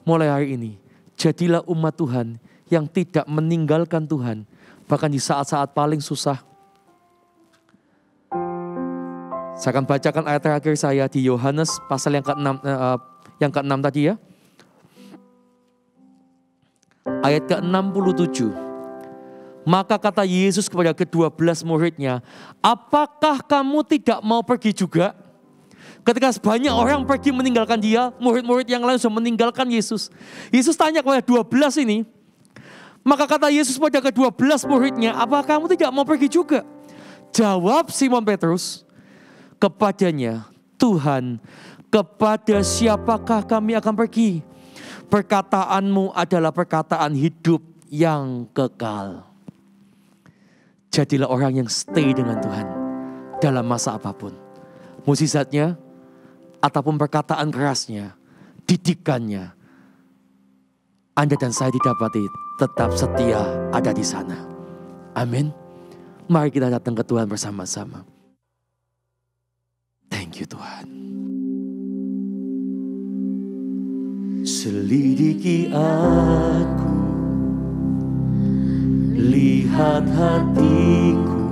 Mulai hari ini, jadilah umat Tuhan yang tidak meninggalkan Tuhan. Bahkan di saat-saat paling susah. Saya akan bacakan ayat terakhir saya di Yohanes pasal yang ke-6 tadi ya. Ayat ke-67. Maka kata Yesus kepada ke-12 muridnya, apakah kamu tidak mau pergi juga? Ketika banyak orang pergi meninggalkan Dia, murid-murid yang lain sudah meninggalkan Yesus. Yesus tanya kepada 12 ini, maka kata Yesus kepada ke-12 muridnya, apakah kamu tidak mau pergi juga? Jawab Simon Petrus kepadanya, Tuhan, kepada siapakah kami akan pergi? Perkataanmu adalah perkataan hidup yang kekal. Jadilah orang yang stay dengan Tuhan dalam masa apapun. Mukjizatnya ataupun perkataan kerasnya, didikannya. Anda dan saya didapati tetap setia ada di sana. Amin. Mari kita datang ke Tuhan bersama-sama. Thank you Tuhan. Selidiki aku, lihat hatiku,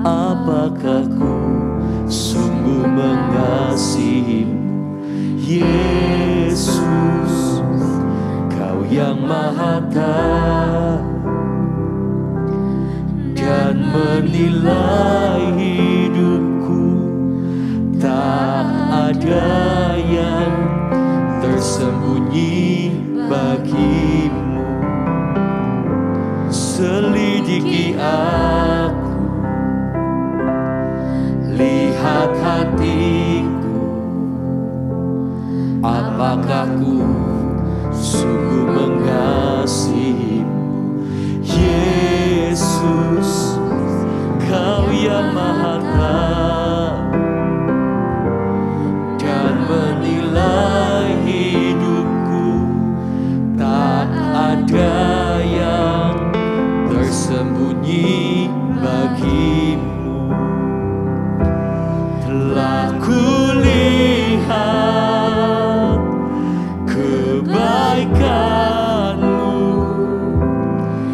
apakah ku sungguh mengasihimu, Yesus, Kau yang Maha Tahu dan menilai hidupku. Tak ada yang tersembunyi bagimu. Selidiki aku, lihat hatiku, apakah ku sungguh mengasihimu, Yesus, Kau yang Maha Tahu dan menilai hidupku. Tak ada yang tersembunyi bagimu. Telah kulihat kebaikan-Mu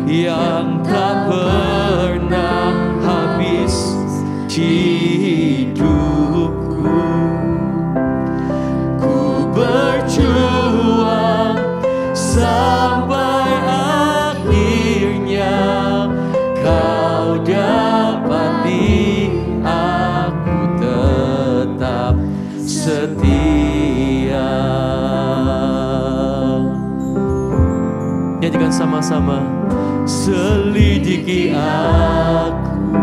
yang tak pernah habis di hidupku. Ku berjuang sampai akhirnya Kau dapati aku tetap setia. Nyanyikan sama-sama. Selidiki aku,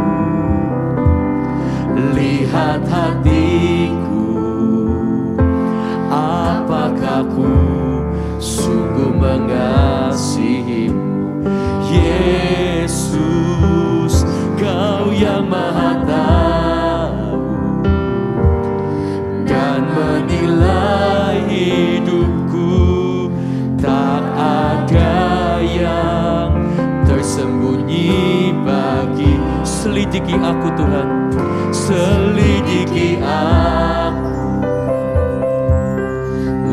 lihat hatiku, apakah ku sungguh mengasihimu, Yesus, Kau yang Maha Tahu dan menilai hidupku. Tak ada yang tersembunyi bagi. Selidiki aku Tuhan, selidiki aku,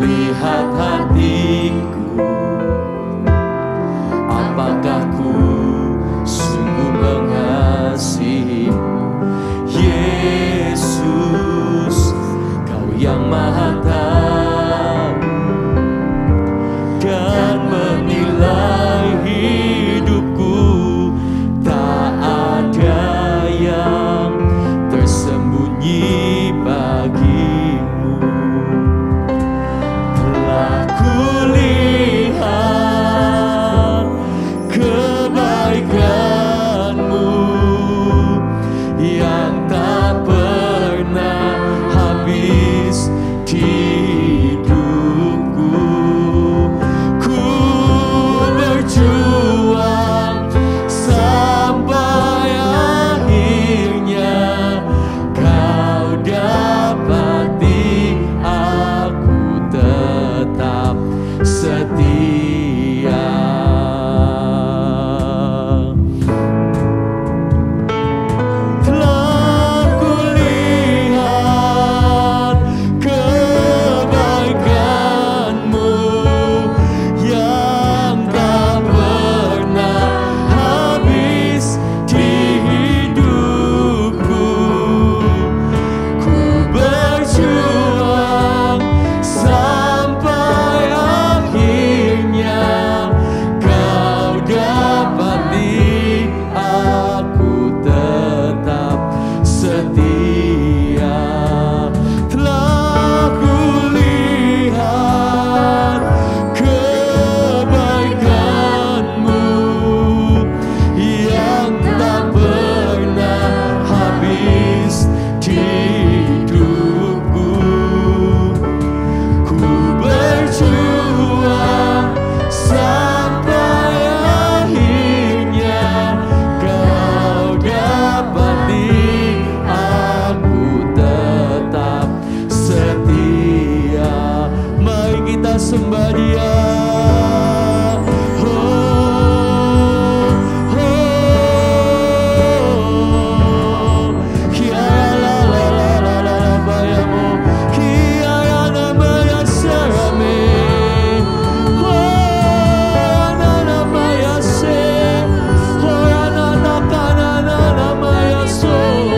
lihat hatiku, apakah ku sungguh mengasihimu, Yesus, Kau yang Maha Tahu dan menilai hidupku. Tak ada yang tersembunyi bagimu. Telah kulihat kebaikan-Mu yang tak pernah habis di hidupku. Ku berjuang sampai akhirnya Kau dapati aku tetap setia. Telah kulihat kebaikan-Mu yang tak pernah habis di hidupku. Ku berjuang sampai akhirnya Kau dapati aku tetap setia. Telah kulihat kebaikan-Mu yang tak pernah habis di hidupku. Ku berjuang sampai akhirnya Kau dapati aku tetap setia. Mari kita sembah Dia. Oh, oh, kia la la la la la bayamo, kia namanya serame. Oh, namanya se, oh, namanya so.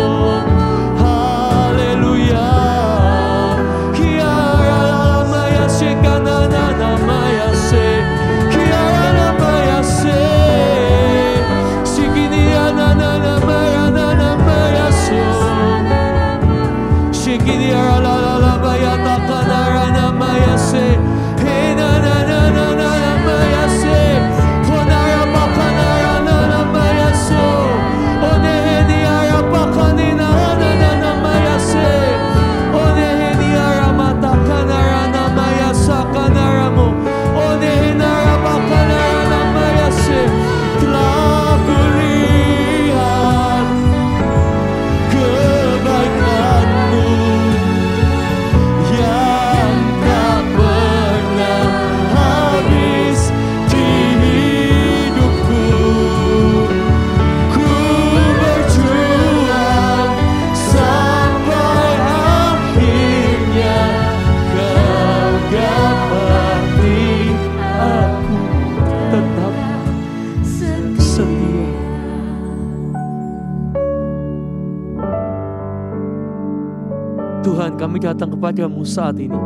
Tuhan, kami datang kepadamu saat ini.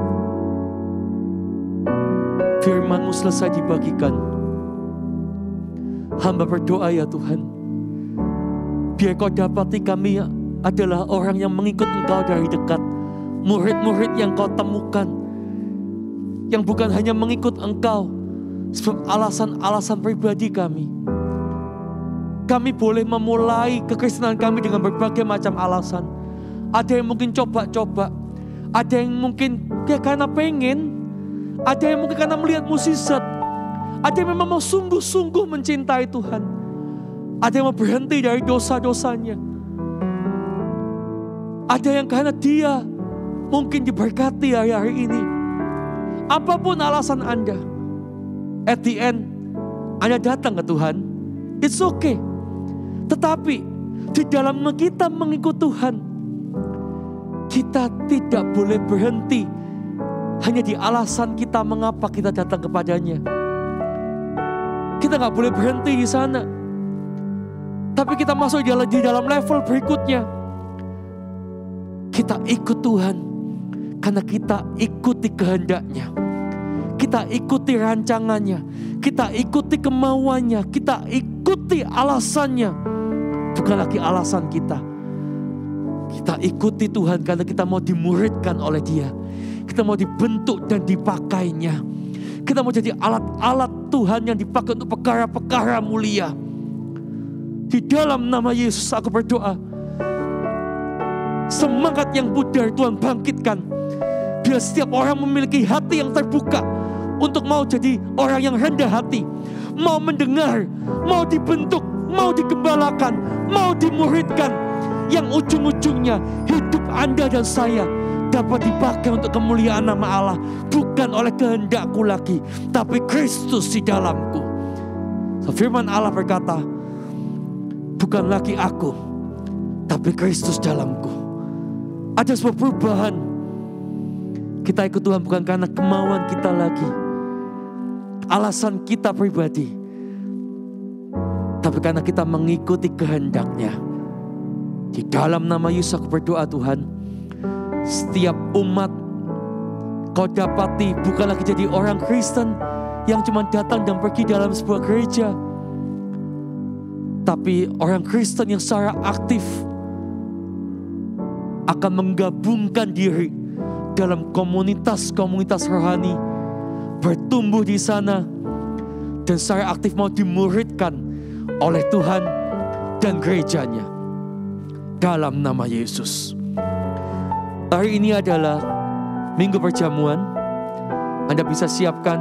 Firman-Mu selesai dibagikan. Hamba berdoa ya Tuhan, biar Kau dapati kami adalah orang yang mengikut Engkau dari dekat. Murid-murid yang Kau temukan, yang bukan hanya mengikut Engkau sebab alasan-alasan pribadi kami. Kami boleh memulai kekristenan kami dengan berbagai macam alasan. Ada yang mungkin coba-coba, ada yang mungkin ya karena pengen, ada yang mungkin karena melihat mukjizat, ada yang memang mau sungguh-sungguh mencintai Tuhan, ada yang mau berhenti dari dosa-dosanya, ada yang karena dia mungkin diberkati hari-hari ini. Apapun alasan Anda, at the end Anda datang ke Tuhan, it's okay. Tetapi di dalam kita mengikut Tuhan, kita tidak boleh berhenti hanya di alasan kita mengapa kita datang kepadanya. Kita gak boleh berhenti di sana. Tapi kita masuk di dalam level berikutnya. Kita ikut Tuhan karena kita ikuti kehendaknya. Kita ikuti rancangannya. Kita ikuti kemauannya. Kita ikuti alasannya. Bukan lagi alasan kita. Kita ikuti Tuhan karena kita mau dimuridkan oleh Dia. Kita mau dibentuk dan dipakainya. Kita mau jadi alat-alat Tuhan yang dipakai untuk perkara-perkara mulia. Di dalam nama Yesus aku berdoa, semangat yang pudar Tuhan bangkitkan. Biar setiap orang memiliki hati yang terbuka untuk mau jadi orang yang rendah hati, mau mendengar, mau dibentuk, mau digembalakan, mau dimuridkan, yang ujung-ujungnya hidup Anda dan saya dapat dipakai untuk kemuliaan nama Allah, bukan oleh kehendakku lagi, tapi Kristus di dalamku. So, firman Allah berkata, bukan lagi aku, tapi Kristus dalamku. Ada sebuah perubahan. Kita ikut Tuhan bukan karena kemauan kita lagi, alasan kita pribadi, tapi karena kita mengikuti kehendaknya. Di dalam nama Yesus aku berdoa Tuhan, setiap umat Kau dapati bukan lagi jadi orang Kristen yang cuma datang dan pergi dalam sebuah gereja, tapi orang Kristen yang secara aktif akan menggabungkan diri dalam komunitas-komunitas rohani, bertumbuh di sana, dan secara aktif mau dimuridkan oleh Tuhan dan gerejanya. Dalam nama Yesus. Hari ini adalah minggu perjamuan. Anda bisa siapkan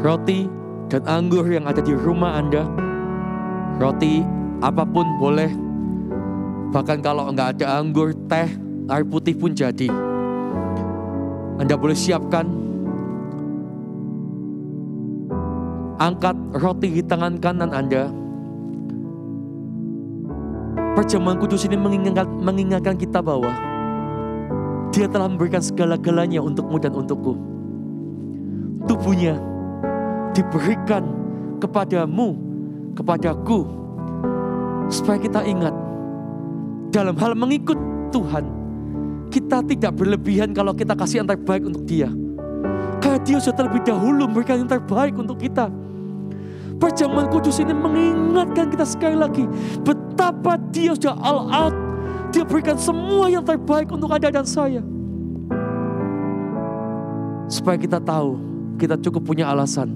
roti dan anggur yang ada di rumah Anda. Roti apapun boleh. Bahkan kalau enggak ada anggur, teh, air putih pun jadi. Anda boleh siapkan. Angkat roti di tangan kanan Anda. Perjamuan kudus ini mengingatkan kita bahwa Dia telah memberikan segala-galanya untukmu dan untukku. Tubuhnya diberikan kepadamu, kepadaku, supaya kita ingat dalam hal mengikut Tuhan, kita tidak berlebihan kalau kita kasih yang terbaik untuk Dia. Karena Dia sudah terlebih dahulu memberikan yang terbaik untuk kita. Perjamuan kudus ini mengingatkan kita sekali lagi betapa Dia sudah all out. Dia berikan semua yang terbaik untuk Anda dan saya. Supaya kita tahu kita cukup punya alasan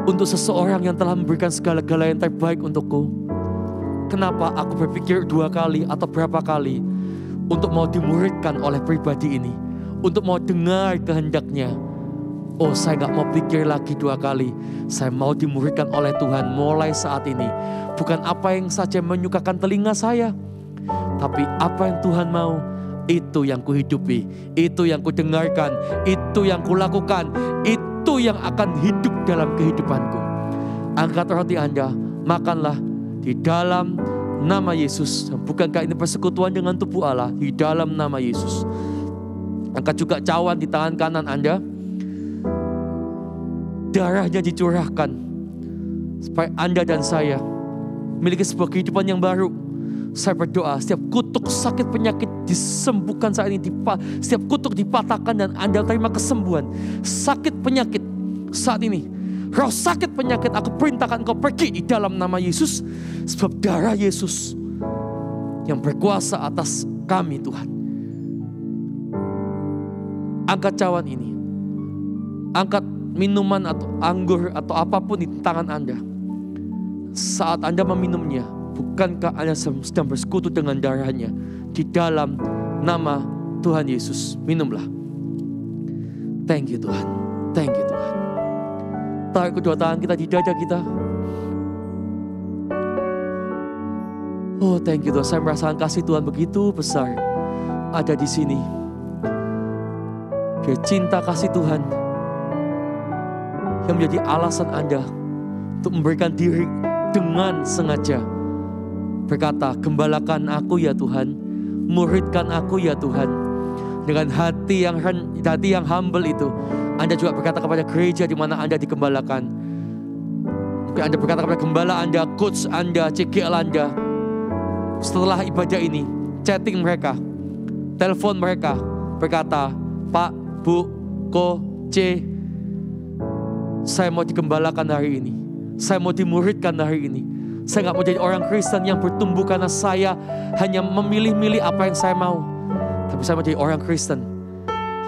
untuk seseorang yang telah memberikan segala-gala yang terbaik untukku. Kenapa aku berpikir 2 kali atau berapa kali untuk mau dimuridkan oleh pribadi ini, untuk mau dengar kehendaknya. Oh, saya gak mau pikir lagi 2 kali. Saya mau dimuridkan oleh Tuhan mulai saat ini. Bukan apa yang saja menyukakan telinga saya, tapi apa yang Tuhan mau, itu yang kuhidupi, itu yang kudengarkan, itu yang kulakukan, itu yang akan hidup dalam kehidupanku. Angkat roti Anda, makanlah di dalam nama Yesus. Bukankah ini persekutuan dengan tubuh Allah? Di dalam nama Yesus. Angkat juga cawan di tangan kanan Anda. Darahnya dicurahkan supaya Anda dan saya memiliki sebuah kehidupan yang baru. Saya berdoa setiap kutuk sakit penyakit disembuhkan saat ini. Setiap kutuk dipatahkan dan Anda terima kesembuhan. Sakit penyakit saat ini, roh sakit penyakit, aku perintahkan engkau pergi di dalam nama Yesus. Sebab darah Yesus yang berkuasa atas kami Tuhan. Angkat cawan ini. Angkat minuman atau anggur atau apapun di tangan Anda. Saat Anda meminumnya, bukankah Anda sedang bersekutu dengan darahnya? Di dalam nama Tuhan Yesus, minumlah. Thank you Tuhan, thank you Tuhan. Tarik kedua tangan kita di dada kita. Oh thank you Tuhan, saya merasakan kasih Tuhan begitu besar ada di sini. Biar cinta kasih Tuhan yang menjadi alasan Anda untuk memberikan diri dengan sengaja. Berkata, gembalakan aku ya Tuhan, muridkan aku ya Tuhan. Dengan hati yang humble itu, Anda juga berkata kepada gereja di mana Anda digembalakan. Mungkin Anda berkata kepada gembala Anda, coach Anda, CGL Anda. Setelah ibadah ini, chatting mereka, telepon mereka, berkata, Pak, Bu, Ko, C, saya mau digembalakan hari ini. Saya mau dimuridkan hari ini. Saya gak mau jadi orang Kristen yang bertumbuh karena saya hanya memilih-milih apa yang saya mau. Tapi saya mau jadi orang Kristen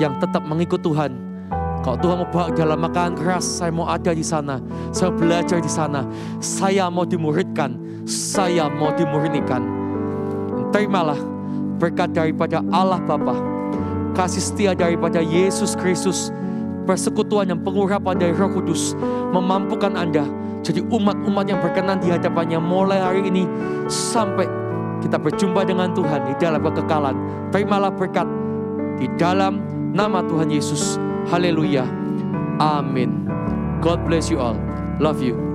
yang tetap mengikut Tuhan. Kalau Tuhan mau bawa dalam makanan keras, saya mau ada di sana. Saya mau belajar di sana. Saya mau dimuridkan. Saya mau dimurnikan. Terimalah berkat daripada Allah Bapa, kasih setia daripada Yesus Kristus, persekutuan yang pengurapan dari Roh Kudus memampukan Anda jadi umat-umat yang berkenan di hadapannya mulai hari ini sampai kita berjumpa dengan Tuhan di dalam kekekalan. Terimalah berkat di dalam nama Tuhan Yesus. Haleluya. Amin. God bless you all. Love you.